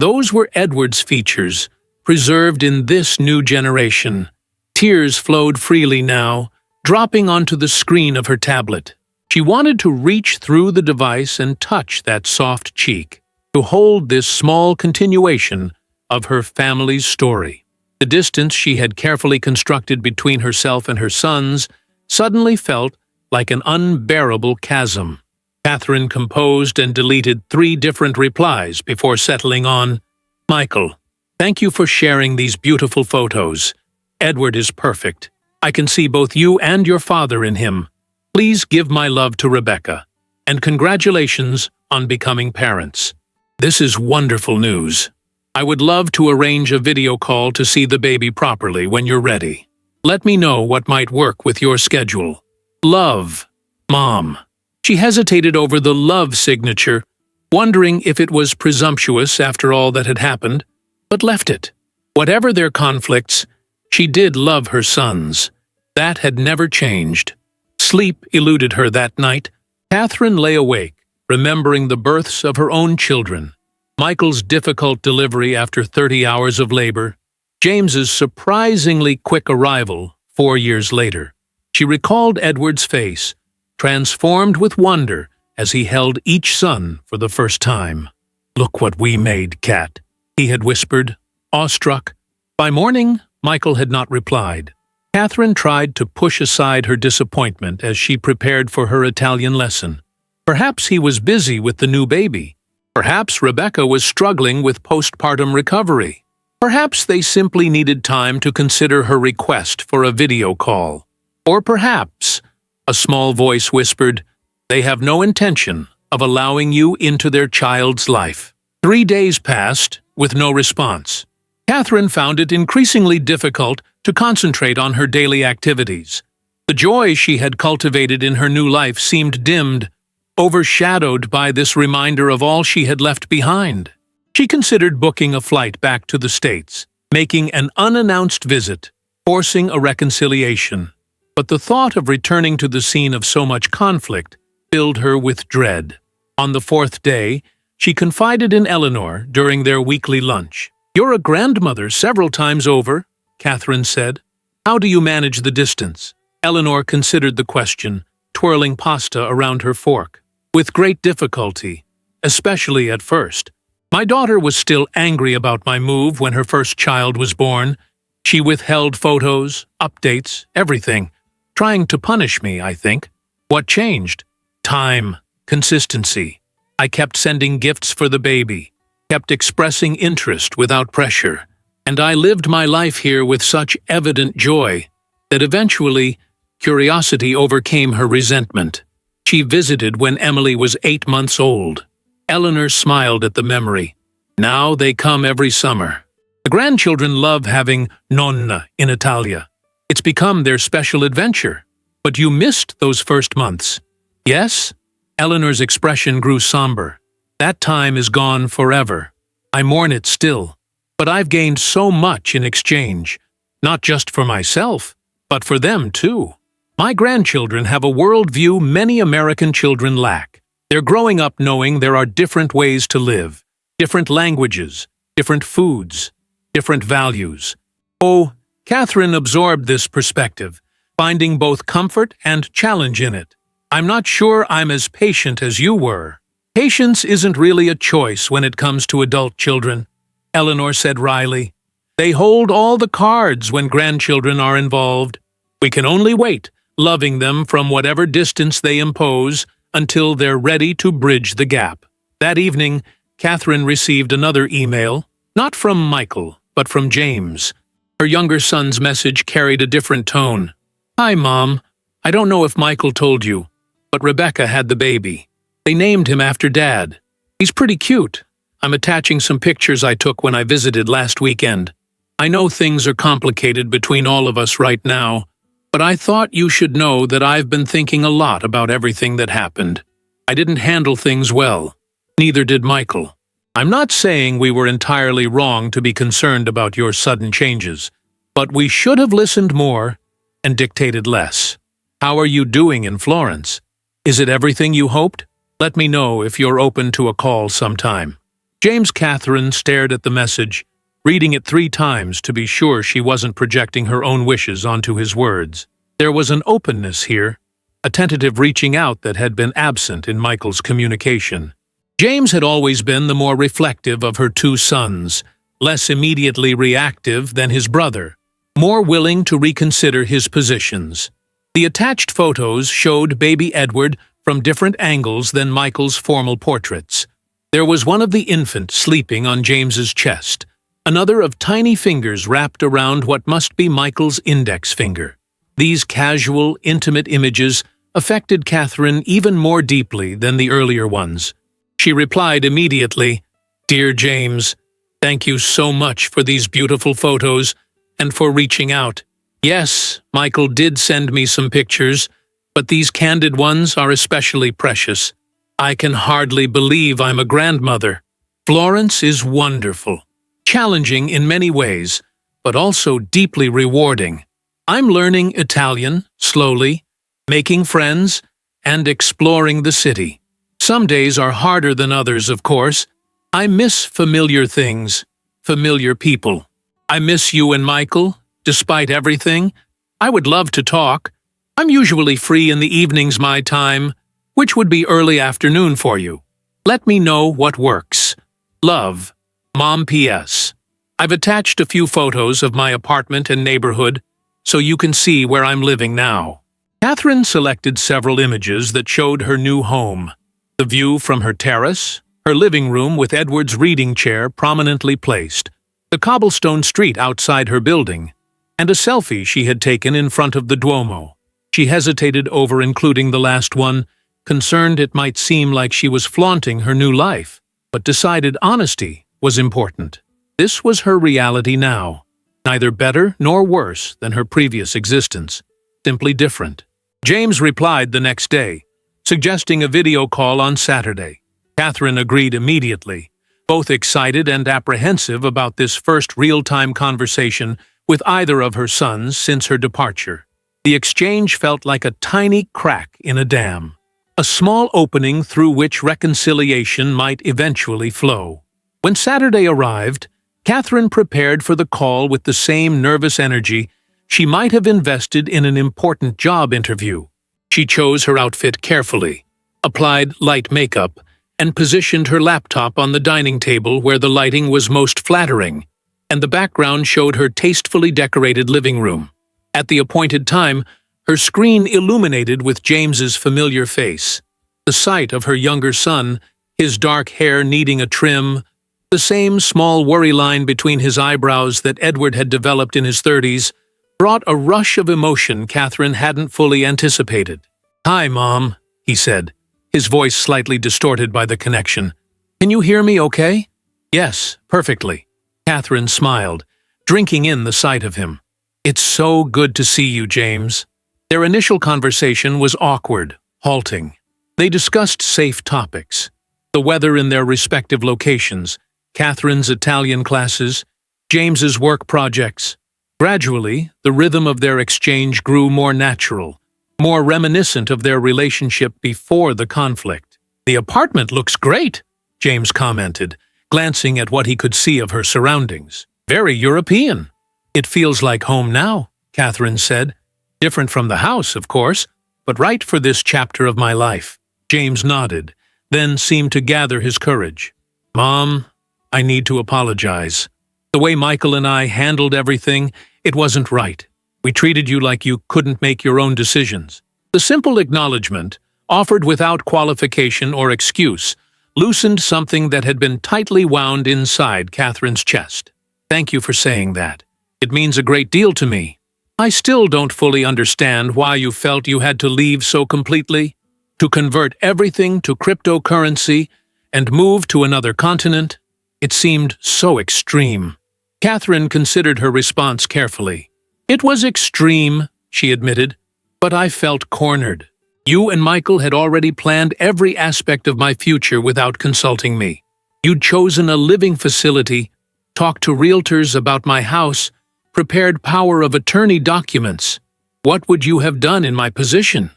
those were Edward's features, preserved in this new generation. Tears flowed freely now, dropping onto the screen of her tablet. She wanted to reach through the device and touch that soft cheek, to hold this small continuation of her family's story. The distance she had carefully constructed between herself and her sons suddenly felt like an unbearable chasm. Catherine composed and deleted 3 different replies before settling on, "Michael, thank you for sharing these beautiful photos. Edward is perfect. I can see both you and your father in him. Please give my love to Rebecca, and congratulations on becoming parents. This is wonderful news. I would love to arrange a video call to see the baby properly when you're ready. Let me know what might work with your schedule. Love, Mom." She hesitated over the love signature, wondering if it was presumptuous after all that had happened, but left it. Whatever their conflicts, she did love her sons. That had never changed. Sleep eluded her that night. Catherine lay awake, remembering the births of her own children. Michael's difficult delivery after 30 hours of labor, James's surprisingly quick arrival 4 years later. She recalled Edward's face, transformed with wonder as he held each son for the first time. "Look what we made, Cat," he had whispered, awestruck. By morning, Michael had not replied. Catherine tried to push aside her disappointment as she prepared for her Italian lesson. Perhaps he was busy with the new baby. Perhaps Rebecca was struggling with postpartum recovery. Perhaps they simply needed time to consider her request for a video call. Or perhaps, a small voice whispered, they have no intention of allowing you into their child's life. 3 days passed with no response. Catherine found it increasingly difficult to concentrate on her daily activities. The joy she had cultivated in her new life seemed dimmed, overshadowed by this reminder of all she had left behind. She considered booking a flight back to the States, making an unannounced visit, forcing a reconciliation. But the thought of returning to the scene of so much conflict filled her with dread. On the 4th day, she confided in Eleanor during their weekly lunch. "You're a grandmother several times over," Catherine said. "How do you manage the distance?" Eleanor considered the question, twirling pasta around her fork. "With great difficulty, especially at first. My daughter was still angry about my move when her first child was born. She withheld photos, updates, everything, trying to punish me, I think. What changed? Time, consistency. I kept sending gifts for the baby, kept expressing interest without pressure, and I lived my life here with such evident joy that eventually curiosity overcame her resentment. She visited when Emily was 8 months old. Eleanor smiled at the memory. Now they come every summer. The grandchildren love having nonna in Italia. It's become their special adventure. But you missed those first months. Yes? Eleanor's expression grew somber. That time is gone forever. I mourn it still, but I've gained so much in exchange, not just for myself, but for them too. My grandchildren have a worldview many American children lack. They're growing up knowing there are different ways to live, different languages, different foods, different values. Oh, Catherine absorbed this perspective, finding both comfort and challenge in it. I'm not sure I'm as patient as you were. Patience isn't really a choice when it comes to adult children, Eleanor said wryly. They hold all the cards when grandchildren are involved. We can only wait, loving them from whatever distance they impose until they're ready to bridge the gap. That evening, Catherine received another email, not from Michael, but from James. Her younger son's message carried a different tone. Hi, Mom. I don't know if Michael told you, but Rebecca had the baby. They named him after Dad. He's pretty cute. I'm attaching some pictures I took when I visited last weekend. I know things are complicated between all of us right now, but I thought you should know that I've been thinking a lot about everything that happened. I didn't handle things well. Neither did Michael. I'm not saying we were entirely wrong to be concerned about your sudden changes, but we should have listened more and dictated less. How are you doing in Florence? Is it everything you hoped? Let me know if you're open to a call sometime. James Catherine stared at the message, reading it 3 times to be sure she wasn't projecting her own wishes onto his words. There was an openness here, a tentative reaching out that had been absent in Michael's communication. James had always been the more reflective of her 2 sons, less immediately reactive than his brother, more willing to reconsider his positions. The attached photos showed baby Edward from different angles than Michael's formal portraits. There was one of the infant sleeping on James's chest, another of tiny fingers wrapped around what must be Michael's index finger. These casual, intimate images affected Catherine even more deeply than the earlier ones. She replied immediately, Dear James, thank you so much for these beautiful photos and for reaching out. Yes, Michael did send me some pictures, but these candid ones are especially precious. I can hardly believe I'm a grandmother. Florence is wonderful, challenging in many ways, but also deeply rewarding. I'm learning Italian, slowly, making friends, and exploring the city. Some days are harder than others, of course. I miss familiar things, familiar people. I miss you and Michael, despite everything. I would love to talk. I'm usually free in the evenings my time, which would be early afternoon for you. Let me know what works. Love, Mom P.S. I've attached a few photos of my apartment and neighborhood so you can see where I'm living now. Catherine selected several images that showed her new home. The view from her terrace, her living room with Edward's reading chair prominently placed, the cobblestone street outside her building, and a selfie she had taken in front of the Duomo. She hesitated over including the last one, concerned it might seem like she was flaunting her new life, but decided honesty was important. This was her reality now, neither better nor worse than her previous existence, simply different. James replied the next day, suggesting a video call on Saturday. Catherine agreed immediately, both excited and apprehensive about this first real-time conversation with either of her sons since her departure. The exchange felt like a tiny crack in a dam, a small opening through which reconciliation might eventually flow. When Saturday arrived, Catherine prepared for the call with the same nervous energy she might have invested in an important job interview. She chose her outfit carefully, applied light makeup, and positioned her laptop on the dining table where the lighting was most flattering, and the background showed her tastefully decorated living room. At the appointed time, her screen illuminated with James's familiar face. The sight of her younger son, his dark hair needing a trim, the same small worry line between his eyebrows that Edward had developed in his 30s, brought a rush of emotion Catherine hadn't fully anticipated. Hi, Mom, he said, his voice slightly distorted by the connection. Can you hear me okay? Yes, perfectly. Catherine smiled, drinking in the sight of him. It's so good to see you, James. Their initial conversation was awkward, halting. They discussed safe topics, the weather in their respective locations, Catherine's Italian classes, James's work projects. Gradually, the rhythm of their exchange grew more natural, more reminiscent of their relationship before the conflict. "The apartment looks great," James commented, glancing at what he could see of her surroundings. "Very European." "It feels like home now," Catherine said. "Different from the house, of course, but right for this chapter of my life." James nodded, then seemed to gather his courage. "Mom, I need to apologize. The way Michael and I handled everything, it wasn't right. We treated you like you couldn't make your own decisions." The simple acknowledgement, offered without qualification or excuse, loosened something that had been tightly wound inside Catherine's chest. "Thank you for saying that. It means a great deal to me. I still don't fully understand why you felt you had to leave so completely. To convert everything to cryptocurrency and move to another continent. It seemed so extreme." Catherine considered her response carefully. "It was extreme," she admitted, "but I felt cornered. You and Michael had already planned every aspect of my future without consulting me. You'd chosen a living facility, talked to realtors about my house, prepared power of attorney documents. What would you have done in my position?"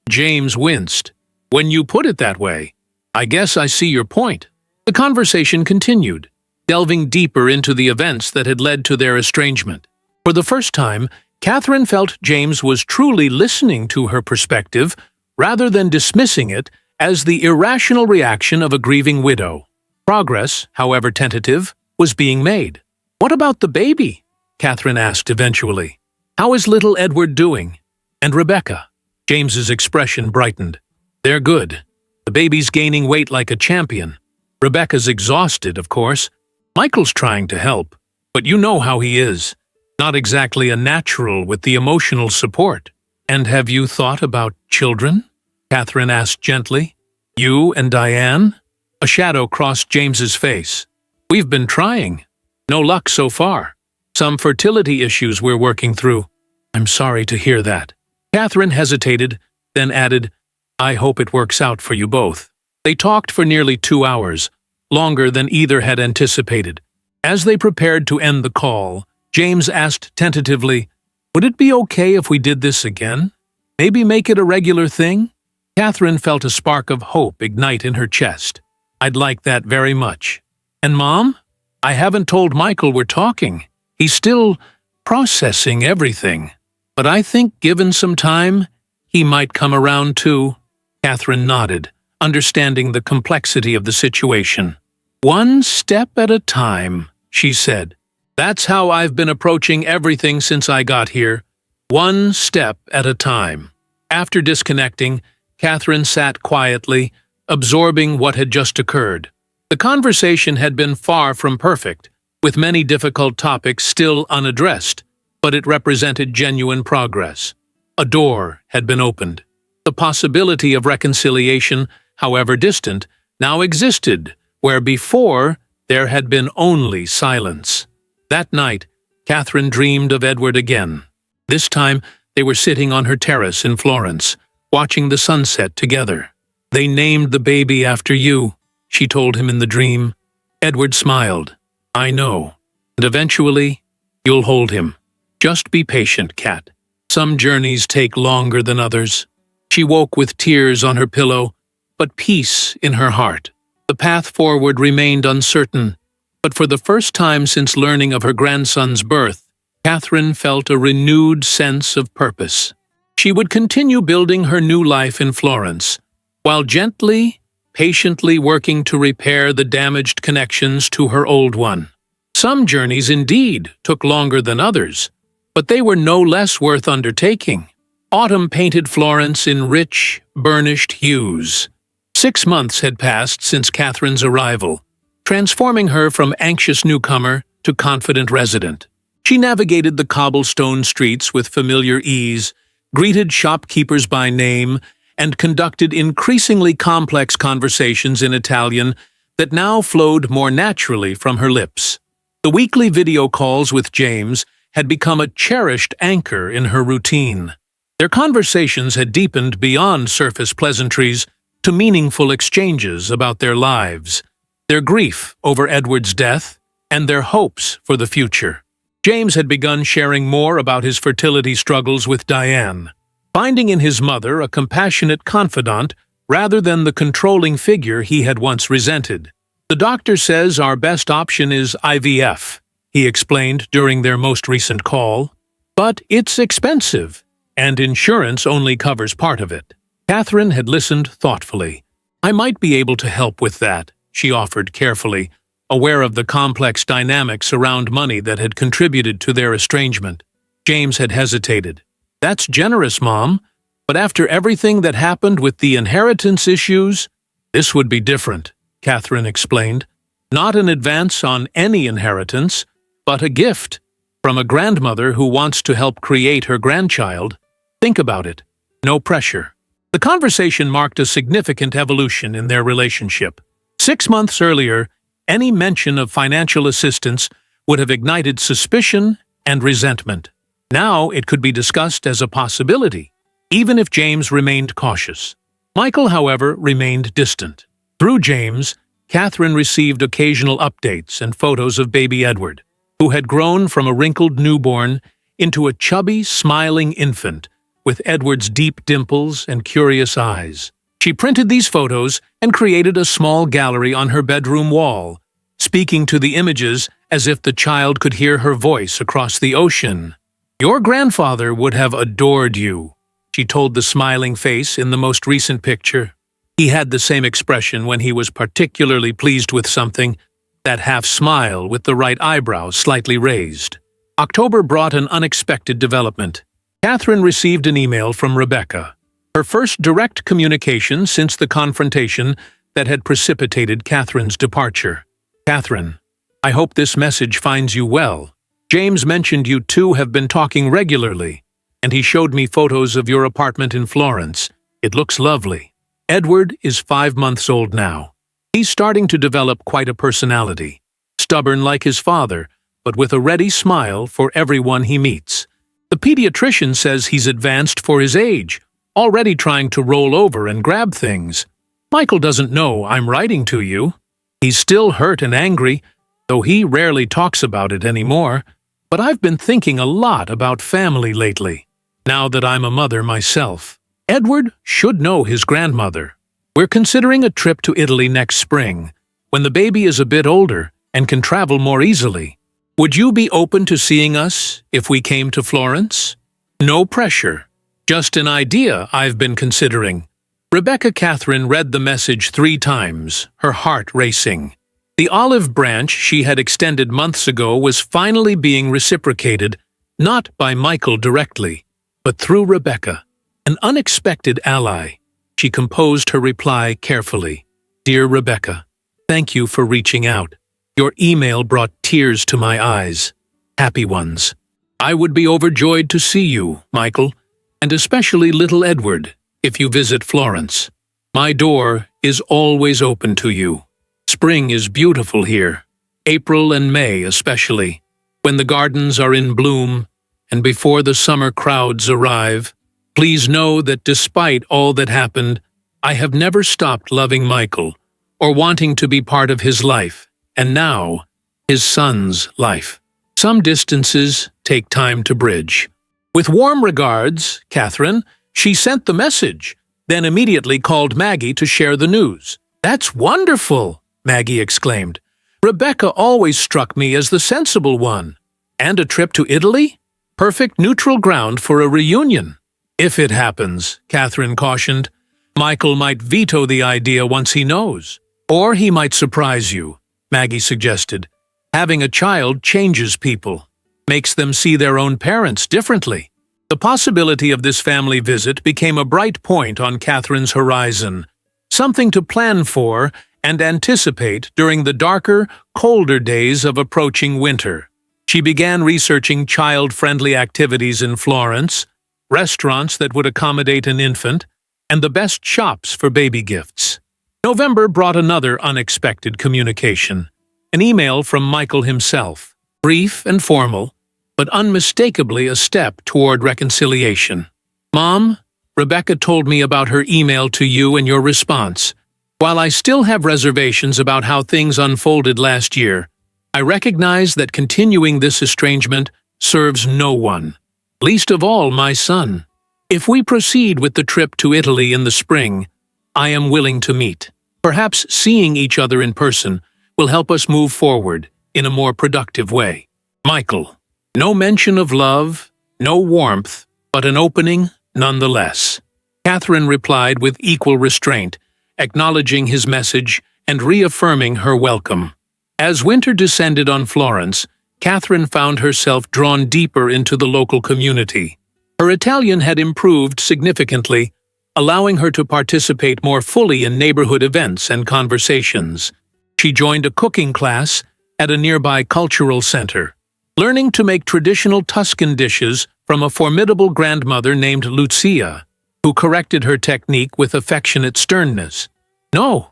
James winced. "When you put it that way, I guess I see your point." The conversation continued, delving deeper into the events that had led to their estrangement. For the first time, Catherine felt James was truly listening to her perspective rather than dismissing it as the irrational reaction of a grieving widow. Progress, however tentative, was being made. "What about the baby?" Catherine asked eventually. "How is little Edward doing? And Rebecca?" James's expression brightened. "They're good. The baby's gaining weight like a champion. Rebecca's exhausted, of course. Michael's trying to help, but you know how he is. Not exactly a natural with the emotional support." "And have you thought about children?" Catherine asked gently. "You and Diane?" A shadow crossed James's face. "We've been trying. No luck so far. Some fertility issues we're working through." "I'm sorry to hear that." Catherine hesitated, then added, "I hope it works out for you both." They talked for nearly 2 hours, longer than either had anticipated. As they prepared to end the call, James asked tentatively, "Would it be okay if we did this again? Maybe make it a regular thing?" Catherine felt a spark of hope ignite in her chest. "I'd like that very much." "And Mom? I haven't told Michael we're talking. He's still processing everything. But I think given some time, he might come around too." Catherine nodded, understanding the complexity of the situation. "One step at a time," she said. "That's how I've been approaching everything since I got here. One step at a time." After disconnecting, Catherine sat quietly, absorbing what had just occurred. The conversation had been far from perfect, with many difficult topics still unaddressed, but it represented genuine progress. A door had been opened. The possibility of reconciliation, however distant, now existed, where before there had been only silence. That night, Catherine dreamed of Edward again. This time, they were sitting on her terrace in Florence, watching the sunset together. "They named the baby after you," she told him in the dream. Edward smiled. "I know. And eventually, you'll hold him. Just be patient, Cat. Some journeys take longer than others." She woke with tears on her pillow, but peace in her heart. The path forward remained uncertain, but for the first time since learning of her grandson's birth, Catherine felt a renewed sense of purpose. She would continue building her new life in Florence, while gently, patiently working to repair the damaged connections to her old one. Some journeys indeed took longer than others, but they were no less worth undertaking. Autumn painted Florence in rich, burnished hues. 6 months had passed since Catherine's arrival, transforming her from anxious newcomer to confident resident. She navigated the cobblestone streets with familiar ease, greeted shopkeepers by name, and conducted increasingly complex conversations in Italian that now flowed more naturally from her lips. The weekly video calls with James had become a cherished anchor in her routine. Their conversations had deepened beyond surface pleasantries to meaningful exchanges about their lives. their grief over Edward's death, and their hopes for the future. James had begun sharing more about his fertility struggles with Diane, finding in his mother a compassionate confidant rather than the controlling figure he had once resented. "The doctor says our best option is IVF," he explained during their most recent call. "But it's expensive, and insurance only covers part of it." Catherine had listened thoughtfully. "I might be able to help with that," she offered carefully, aware of the complex dynamics around money that had contributed to their estrangement. James had hesitated. "That's generous, Mom, but after everything that happened with the inheritance issues, this would be different," Catherine explained. "Not an advance on any inheritance, but a gift from a grandmother who wants to help create her grandchild. Think about it. No pressure." The conversation marked a significant evolution in their relationship. 6 months earlier, any mention of financial assistance would have ignited suspicion and resentment. Now it could be discussed as a possibility, even if James remained cautious. Michael, however, remained distant. Through James, Catherine received occasional updates and photos of baby Edward, who had grown from a wrinkled newborn into a chubby, smiling infant with Edward's deep dimples and curious eyes. She printed these photos and created a small gallery on her bedroom wall, speaking to the images as if the child could hear her voice across the ocean. "Your grandfather would have adored you," she told the smiling face in the most recent picture. He had the same expression when he was particularly pleased with something, that half smile with the right eyebrow slightly raised. October brought an unexpected development. Catherine received an email from Rebecca, her first direct communication since the confrontation that had precipitated Catherine's departure. "Catherine, I hope this message finds you well. James mentioned you two have been talking regularly, and he showed me photos of your apartment in Florence. It looks lovely. Edward is 5 months old now. He's starting to develop quite a personality, stubborn like his father, but with a ready smile for everyone he meets. The pediatrician says he's advanced for his age, already trying to roll over and grab things. Michael doesn't know I'm writing to you. He's still hurt and angry, though he rarely talks about it anymore. But I've been thinking a lot about family lately, now that I'm a mother myself. Edward should know his grandmother. We're considering a trip to Italy next spring, when the baby is a bit older and can travel more easily. Would you be open to seeing us if we came to Florence? No pressure. Just an idea I've been considering." Rebecca Catherine read the message 3 times, her heart racing. The olive branch she had extended months ago was finally being reciprocated, not by Michael directly, but through Rebecca, an unexpected ally. She composed her reply carefully. "Dear Rebecca, thank you for reaching out. Your email brought tears to my eyes. Happy ones. I would be overjoyed to see you, Michael, and especially little Edward, if you visit Florence. My door is always open to you. Spring is beautiful here, April and May especially, when the gardens are in bloom and before the summer crowds arrive. Please know that despite all that happened, I have never stopped loving Michael or wanting to be part of his life, and now, his son's life. Some distances take time to bridge. With warm regards, Catherine," she sent the message, then immediately called Maggie to share the news. "That's wonderful!" Maggie exclaimed. "Rebecca always struck me as the sensible one. And a trip to Italy? Perfect neutral ground for a reunion." "If it happens," Catherine cautioned, "Michael might veto the idea once he knows. Or he might surprise you," Maggie suggested. "Having a child changes people, makes them see their own parents differently." The possibility of this family visit became a bright point on Catherine's horizon, something to plan for and anticipate during the darker, colder days of approaching winter. She began researching child-friendly activities in Florence, restaurants that would accommodate an infant, and the best shops for baby gifts. November brought another unexpected communication, an email from Michael himself, brief and formal, but unmistakably a step toward reconciliation. "Mom, Rebecca told me about her email to you and your response. While I still have reservations about how things unfolded last year, I recognize that continuing this estrangement serves no one, least of all my son. If we proceed with the trip to Italy in the spring, I am willing to meet. Perhaps seeing each other in person will help us move forward in a more productive way. Michael. No mention of love, no warmth, but an opening nonetheless. Catherine replied with equal restraint, acknowledging his message and reaffirming her welcome. As winter descended on Florence, Catherine found herself drawn deeper into the local community. Her Italian had improved significantly, allowing her to participate more fully in neighborhood events and conversations. She joined a cooking class at a nearby cultural center, learning to make traditional Tuscan dishes from a formidable grandmother named Lucia, who corrected her technique with affectionate sternness. No,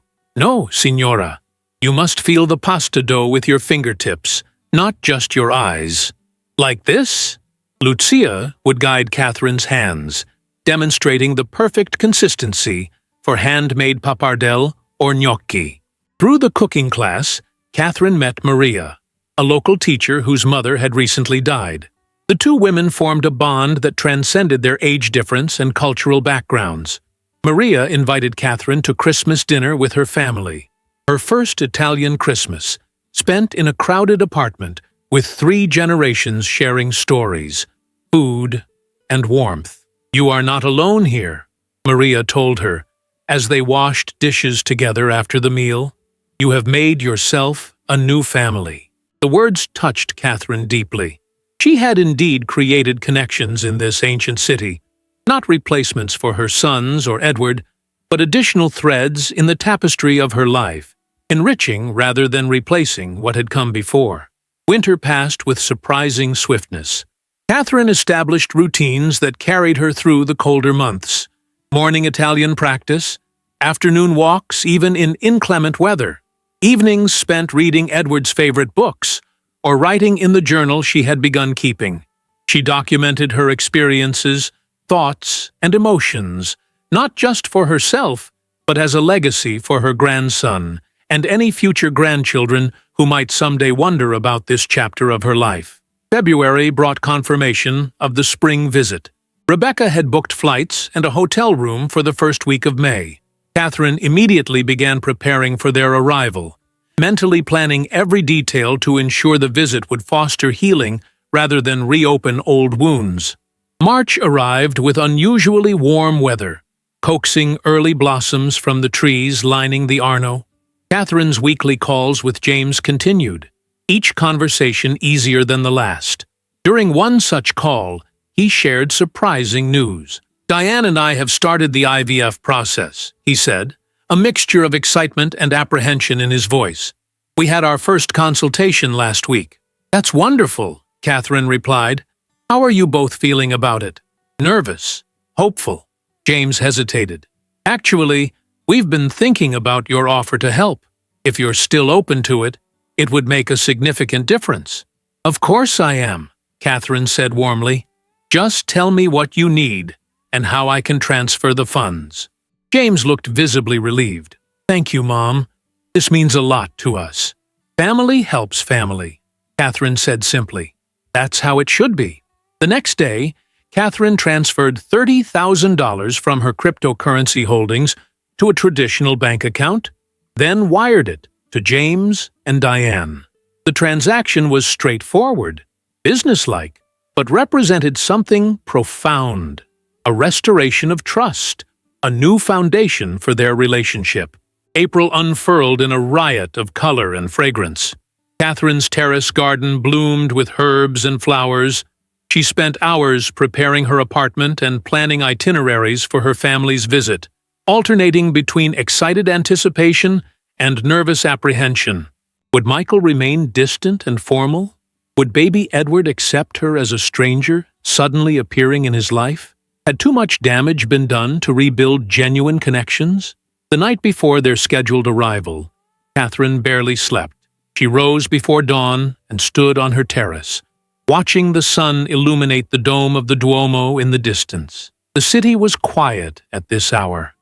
signora. You must feel the pasta dough with your fingertips, not just your eyes. Like this? Lucia would guide Catherine's hands, demonstrating the perfect consistency for handmade pappardelle or gnocchi. Through the cooking class, Catherine met Maria, a local teacher whose mother had recently died. The two women formed a bond that transcended their age difference and cultural backgrounds. Maria invited Catherine to Christmas dinner with her family. Her first Italian Christmas, spent in a crowded apartment with 3 generations sharing stories, food, and warmth. You are not alone here, Maria told her, as they washed dishes together after the meal. You have made yourself a new family. The words touched Catherine deeply. She had indeed created connections in this ancient city, not replacements for her sons or Edward, but additional threads in the tapestry of her life, enriching rather than replacing what had come before. Winter passed with surprising swiftness. Catherine established routines that carried her through the colder months. Morning Italian practice, afternoon walks even in inclement weather, evenings spent reading Edward's favorite books, or writing in the journal she had begun keeping. She documented her experiences, thoughts, and emotions, not just for herself, but as a legacy for her grandson and any future grandchildren who might someday wonder about this chapter of her life. February brought confirmation of the spring visit. Rebecca had booked flights and a hotel room for the first week of May. Catherine immediately began preparing for their arrival, mentally planning every detail to ensure the visit would foster healing rather than reopen old wounds. March arrived with unusually warm weather, coaxing early blossoms from the trees lining the Arno. Catherine's weekly calls with James continued, each conversation easier than the last. During one such call, he shared surprising news. Diane and I have started the IVF process, he said, a mixture of excitement and apprehension in his voice. We had our first consultation last week. That's wonderful, Catherine replied. How are you both feeling about it? Nervous? Hopeful? James hesitated. Actually, we've been thinking about your offer to help. If you're still open to it, it would make a significant difference. Of course I am, Catherine said warmly. Just tell me what you need and how I can transfer the funds. James looked visibly relieved. Thank you, Mom. This means a lot to us. Family helps family, Catherine said simply. That's how it should be. The next day, Catherine transferred $30,000 from her cryptocurrency holdings to a traditional bank account, then wired it to James and Diane. The transaction was straightforward, businesslike, but represented something profound, a restoration of trust, a new foundation for their relationship. April unfurled in a riot of color and fragrance. Catherine's terrace garden bloomed with herbs and flowers. She spent hours preparing her apartment and planning itineraries for her family's visit, alternating between excited anticipation and nervous apprehension. Would Michael remain distant and formal? Would baby Edward accept her as a stranger, suddenly appearing in his life? Had too much damage been done to rebuild genuine connections? The night before their scheduled arrival, Catherine barely slept. She rose before dawn and stood on her terrace, watching the sun illuminate the dome of the Duomo in the distance. The city was quiet at this hour,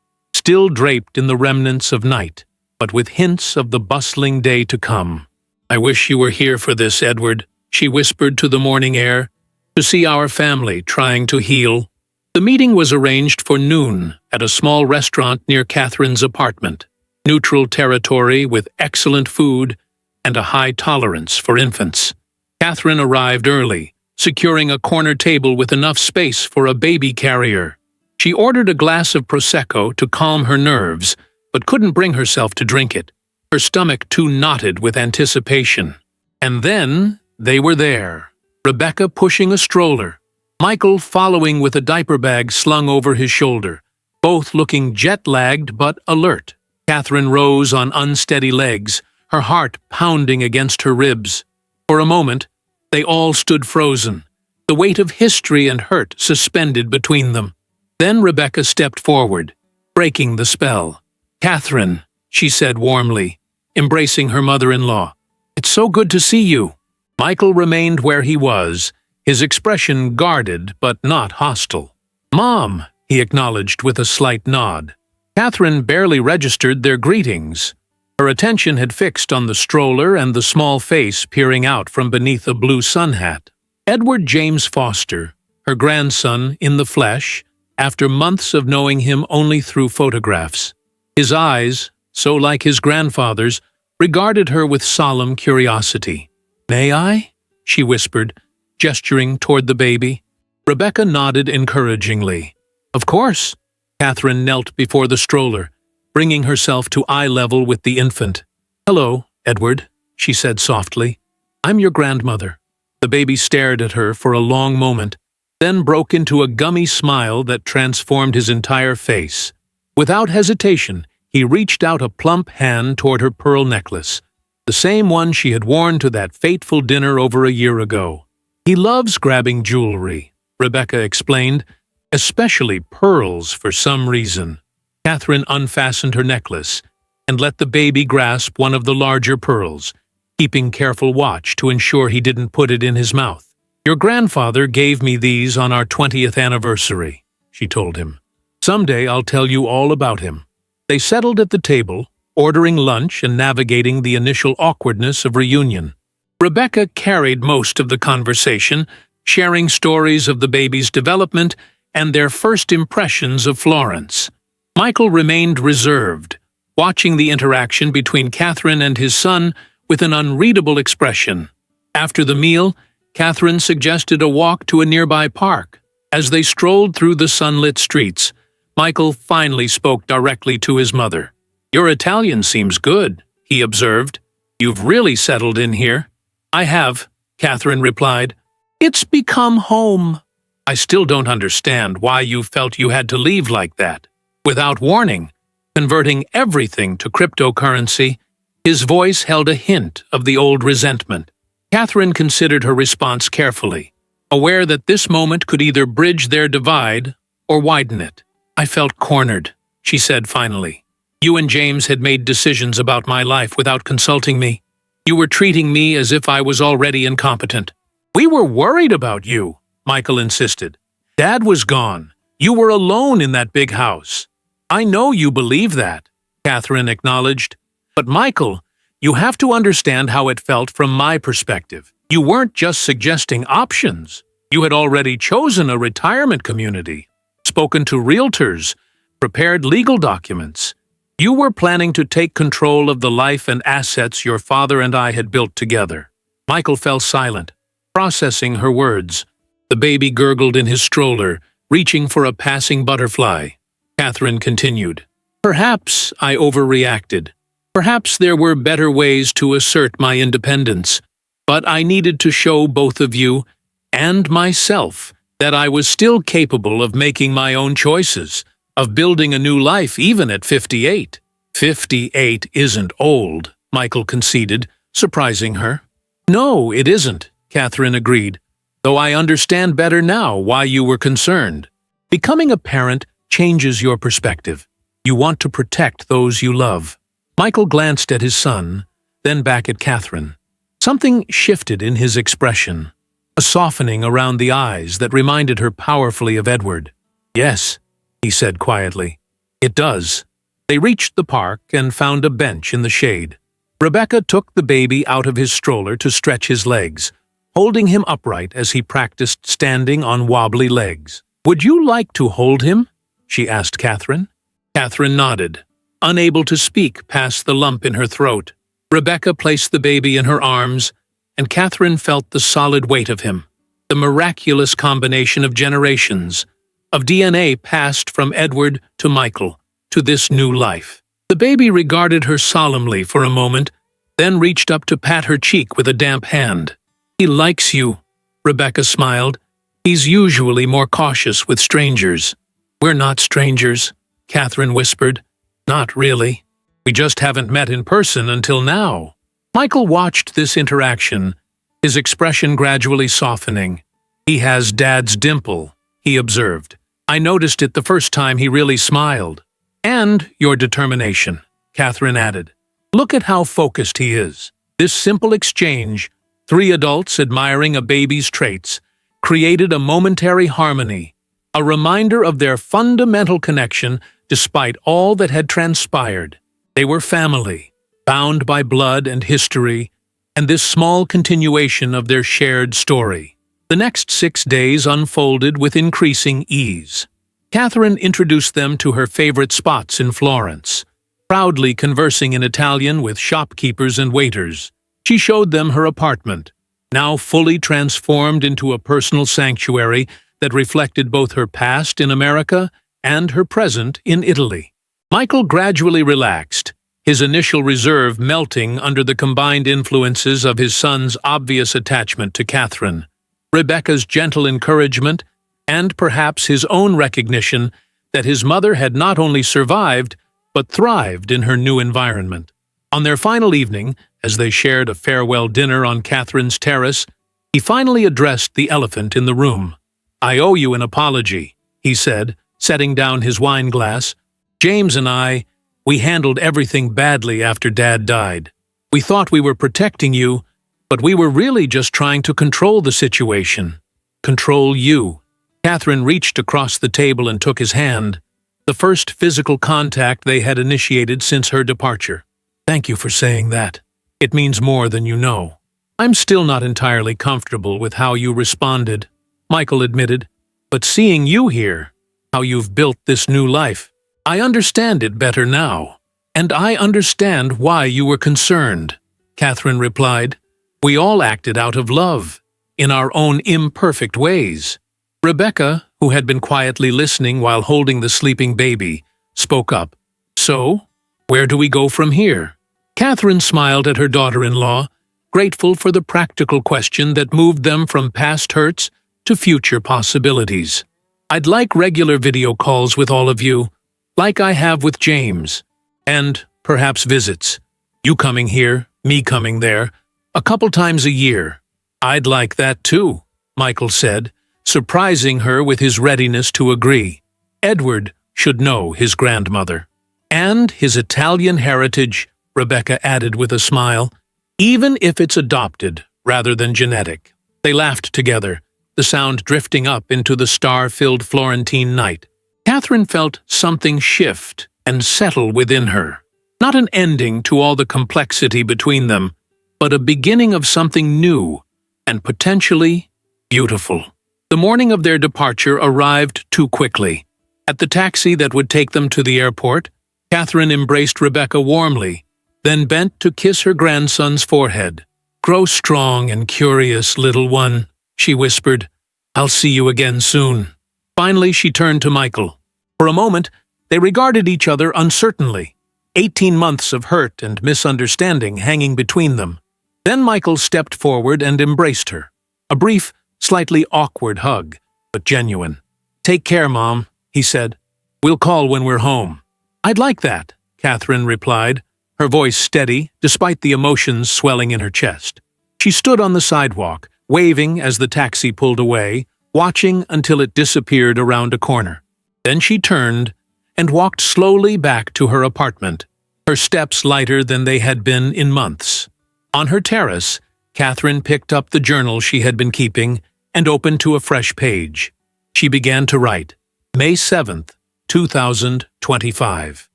still draped in the remnants of night, but with hints of the bustling day to come. "I wish you were here for this, Edward," she whispered to the morning air, "to see our family trying to heal." The meeting was arranged for noon at a small restaurant near Catherine's apartment. Neutral territory with excellent food and a high tolerance for infants. Catherine arrived early, securing a corner table with enough space for a baby carrier. She ordered a glass of Prosecco to calm her nerves, but couldn't bring herself to drink it, her stomach too knotted with anticipation. And then they were there, Rebecca pushing a stroller, Michael following with a diaper bag slung over his shoulder, both looking jet-lagged but alert. Catherine rose on unsteady legs, her heart pounding against her ribs. For a moment, they all stood frozen, the weight of history and hurt suspended between them. Then Rebecca stepped forward, breaking the spell. "Catherine," she said warmly, embracing her mother-in-law, "it's so good to see you." Michael remained where he was, his expression guarded but not hostile. "Mom," he acknowledged with a slight nod. Catherine barely registered their greetings. Her attention had fixed on the stroller and the small face peering out from beneath a blue sun hat. Edward James Foster, her grandson in the flesh, after months of knowing him only through photographs. His eyes, so like his grandfather's, regarded her with solemn curiosity. "May I?" she whispered, gesturing toward the baby. Rebecca nodded encouragingly. "Of course." Catherine knelt before the stroller, bringing herself to eye level with the infant. "Hello, Edward," she said softly. "I'm your grandmother." The baby stared at her for a long moment, then broke into a gummy smile that transformed his entire face. Without hesitation, he reached out a plump hand toward her pearl necklace, the same one she had worn to that fateful dinner over a year ago. "He loves grabbing jewelry," Rebecca explained, "especially pearls for some reason." Catherine unfastened her necklace and let the baby grasp one of the larger pearls, keeping careful watch to ensure he didn't put it in his mouth. "Your grandfather gave me these on our 20th anniversary," she told him. "Someday I'll tell you all about him." They settled at the table, ordering lunch and navigating the initial awkwardness of reunion. Rebecca carried most of the conversation, sharing stories of the baby's development and their first impressions of Florence. Michael remained reserved, watching the interaction between Catherine and his son with an unreadable expression. After the meal, Catherine suggested a walk to a nearby park. As they strolled through the sunlit streets, Michael finally spoke directly to his mother. "Your Italian seems good," he observed. "You've really settled in here." "I have," Catherine replied. "It's become home." "I still don't understand why you felt you had to leave like that. Without warning, converting everything to cryptocurrency." His voice held a hint of the old resentment. Catherine considered her response carefully, aware that this moment could either bridge their divide or widen it. "I felt cornered," she said finally. "You and James had made decisions about my life without consulting me. You were treating me as if I was already incompetent." "We were worried about you," Michael insisted. "Dad was gone. You were alone in that big house." "I know you believe that," Catherine acknowledged. "But Michael, you have to understand how it felt from my perspective. You weren't just suggesting options. You had already chosen a retirement community, spoken to realtors, prepared legal documents. You were planning to take control of the life and assets your father and I had built together." Michael fell silent, processing her words. The baby gurgled in his stroller, reaching for a passing butterfly. Catherine continued, "Perhaps I overreacted. Perhaps there were better ways to assert my independence, but I needed to show both of you and myself that I was still capable of making my own choices, of building a new life even at 58. 58 isn't old," Michael conceded, surprising her. "No, it isn't," Catherine agreed, "though I understand better now why you were concerned. Becoming a parent changes your perspective. You want to protect those you love." Michael glanced at his son, then back at Catherine. Something shifted in his expression, a softening around the eyes that reminded her powerfully of Edward. "Yes," he said quietly, "it does." They reached the park and found a bench in the shade. Rebecca took the baby out of his stroller to stretch his legs, holding him upright as he practiced standing on wobbly legs. "Would you like to hold him?" she asked Catherine. Catherine nodded, unable to speak past the lump in her throat. Rebecca placed the baby in her arms, and Catherine felt the solid weight of him, the miraculous combination of generations, of DNA passed from Edward to Michael, to this new life. The baby regarded her solemnly for a moment, then reached up to pat her cheek with a damp hand. "He likes you," Rebecca smiled. "He's usually more cautious with strangers." "We're not strangers," Catherine whispered. "Not really. We just haven't met in person until now." Michael watched this interaction, his expression gradually softening. "He has Dad's dimple," he observed. "I noticed it the first time he really smiled." "And your determination," Catherine added. "Look at how focused he is." This simple exchange, 3 adults admiring a baby's traits, created a momentary harmony, a reminder of their fundamental connection despite all that had transpired. They were family, bound by blood and history, and this small continuation of their shared story. The next 6 days unfolded with increasing ease. Catherine introduced them to her favorite spots in Florence, proudly conversing in Italian with shopkeepers and waiters. She showed them her apartment, now fully transformed into a personal sanctuary that reflected both her past in America and her present in Italy. Michael gradually relaxed, his initial reserve melting under the combined influences of his son's obvious attachment to Catherine, Rebecca's gentle encouragement, and perhaps his own recognition that his mother had not only survived, but thrived in her new environment. On their final evening, as they shared a farewell dinner on Catherine's terrace, he finally addressed the elephant in the room. "I owe you an apology," he said, setting down his wine glass. "James and we handled everything badly after Dad died. We thought we were protecting you, but we were really just trying to control the situation. Control you." Catherine reached across the table and took his hand, the first physical contact they had initiated since her departure. "Thank you for saying that. It means more than you know." "I'm still not entirely comfortable with how you responded," Michael admitted, "but seeing you here, how you've built this new life, I understand it better now. And I understand why you were concerned," Catherine replied. "We all acted out of love, in our own imperfect ways." Rebecca, who had been quietly listening while holding the sleeping baby, spoke up. "So, where do we go from here?" Catherine smiled at her daughter-in-law, grateful for the practical question that moved them from past hurts to future possibilities. "I'd like regular video calls with all of you, like I have with James. And perhaps visits. You coming here, me coming there, a couple times a year." "I'd like that too," Michael said, surprising her with his readiness to agree. Edward should know his grandmother. "And his Italian heritage," Rebecca added with a smile, "even if it's adopted rather than genetic." They laughed together, the sound drifting up into the star-filled Florentine night. Catherine felt something shift and settle within her. Not an ending to all the complexity between them, but a beginning of something new and potentially beautiful. The morning of their departure arrived too quickly. At the taxi that would take them to the airport, Catherine embraced Rebecca warmly, then bent to kiss her grandson's forehead. "Grow strong and curious, little one," she whispered. "I'll see you again soon." Finally, she turned to Michael. For a moment, they regarded each other uncertainly, 18 months of hurt and misunderstanding hanging between them. Then Michael stepped forward and embraced her. A brief, slightly awkward hug, but genuine. "Take care, Mom," he said. "We'll call when we're home." "I'd like that," Catherine replied, her voice steady despite the emotions swelling in her chest. She stood on the sidewalk, waving as the taxi pulled away, watching until it disappeared around a corner. Then she turned and walked slowly back to her apartment, her steps lighter than they had been in months. On her terrace, Catherine picked up the journal she had been keeping and opened to a fresh page. She began to write, May 7th, 2025.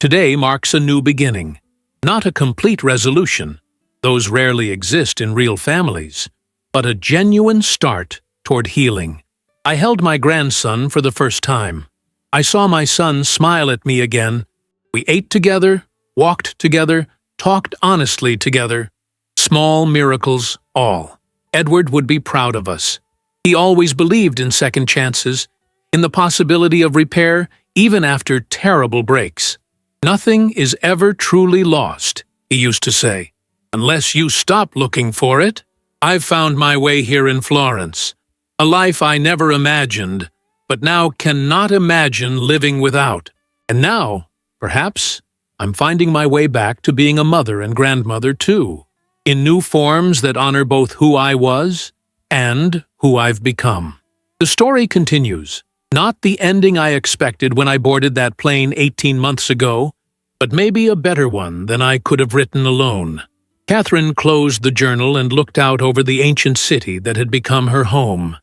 Today marks a new beginning, not a complete resolution, those rarely exist in real families, but a genuine start toward healing. I held my grandson for the first time. I saw my son smile at me again. We ate together, walked together, talked honestly together. Small miracles, all. Edward would be proud of us. He always believed in second chances, in the possibility of repair even after terrible breaks. Nothing is ever truly lost, he used to say, unless you stop looking for it. I've found my way here in Florence, a life I never imagined, but now cannot imagine living without. And now, perhaps, I'm finding my way back to being a mother and grandmother too, in new forms that honor both who I was and who I've become. The story continues. Not the ending I expected when I boarded that plane 18 months ago, but maybe a better one than I could have written alone. Catherine closed the journal and looked out over the ancient city that had become her home.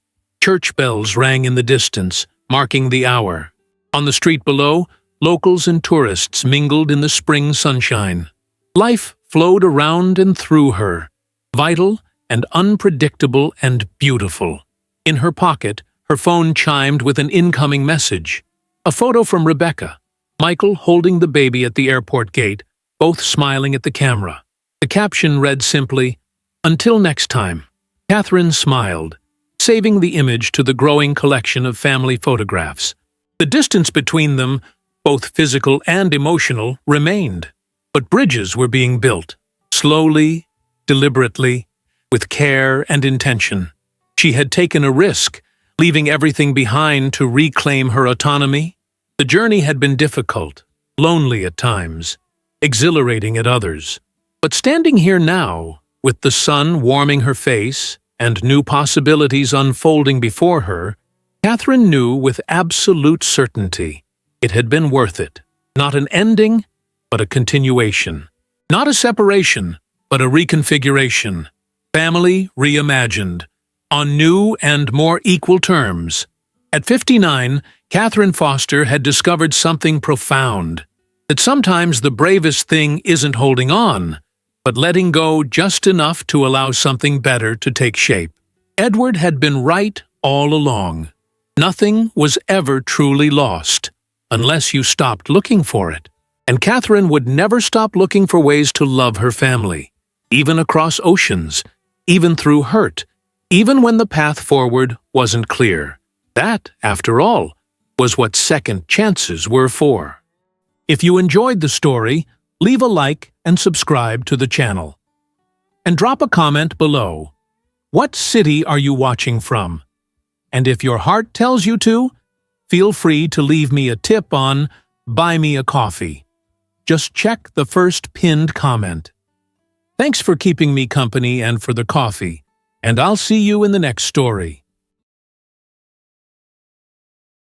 Church bells rang in the distance, marking the hour. On the street below, locals and tourists mingled in the spring sunshine. Life flowed around and through her, vital and unpredictable and beautiful. In her pocket, her phone chimed with an incoming message. A photo from Rebecca, Michael holding the baby at the airport gate, both smiling at the camera. The caption read simply, "Until next time." Catherine smiled, saving the image to the growing collection of family photographs. The distance between them, both physical and emotional, remained. But bridges were being built, slowly, deliberately, with care and intention. She had taken a risk, leaving everything behind to reclaim her autonomy. The journey had been difficult, lonely at times, exhilarating at others. But standing here now, with the sun warming her face and new possibilities unfolding before her, Catherine knew with absolute certainty it had been worth it. Not an ending, but a continuation. Not a separation, but a reconfiguration. Family reimagined, on new and more equal terms. At 59, Catherine Foster had discovered something profound, that sometimes the bravest thing isn't holding on, but letting go just enough to allow something better to take shape. Edward had been right all along. Nothing was ever truly lost, unless you stopped looking for it. And Catherine would never stop looking for ways to love her family, even across oceans, even through hurt, even when the path forward wasn't clear. That, after all, was what second chances were for. If you enjoyed the story, leave a like and subscribe to the channel. And drop a comment below. What city are you watching from? And if your heart tells you to, feel free to leave me a tip on Buy Me a Coffee. Just check the first pinned comment. Thanks for keeping me company and for the coffee, and I'll see you in the next story.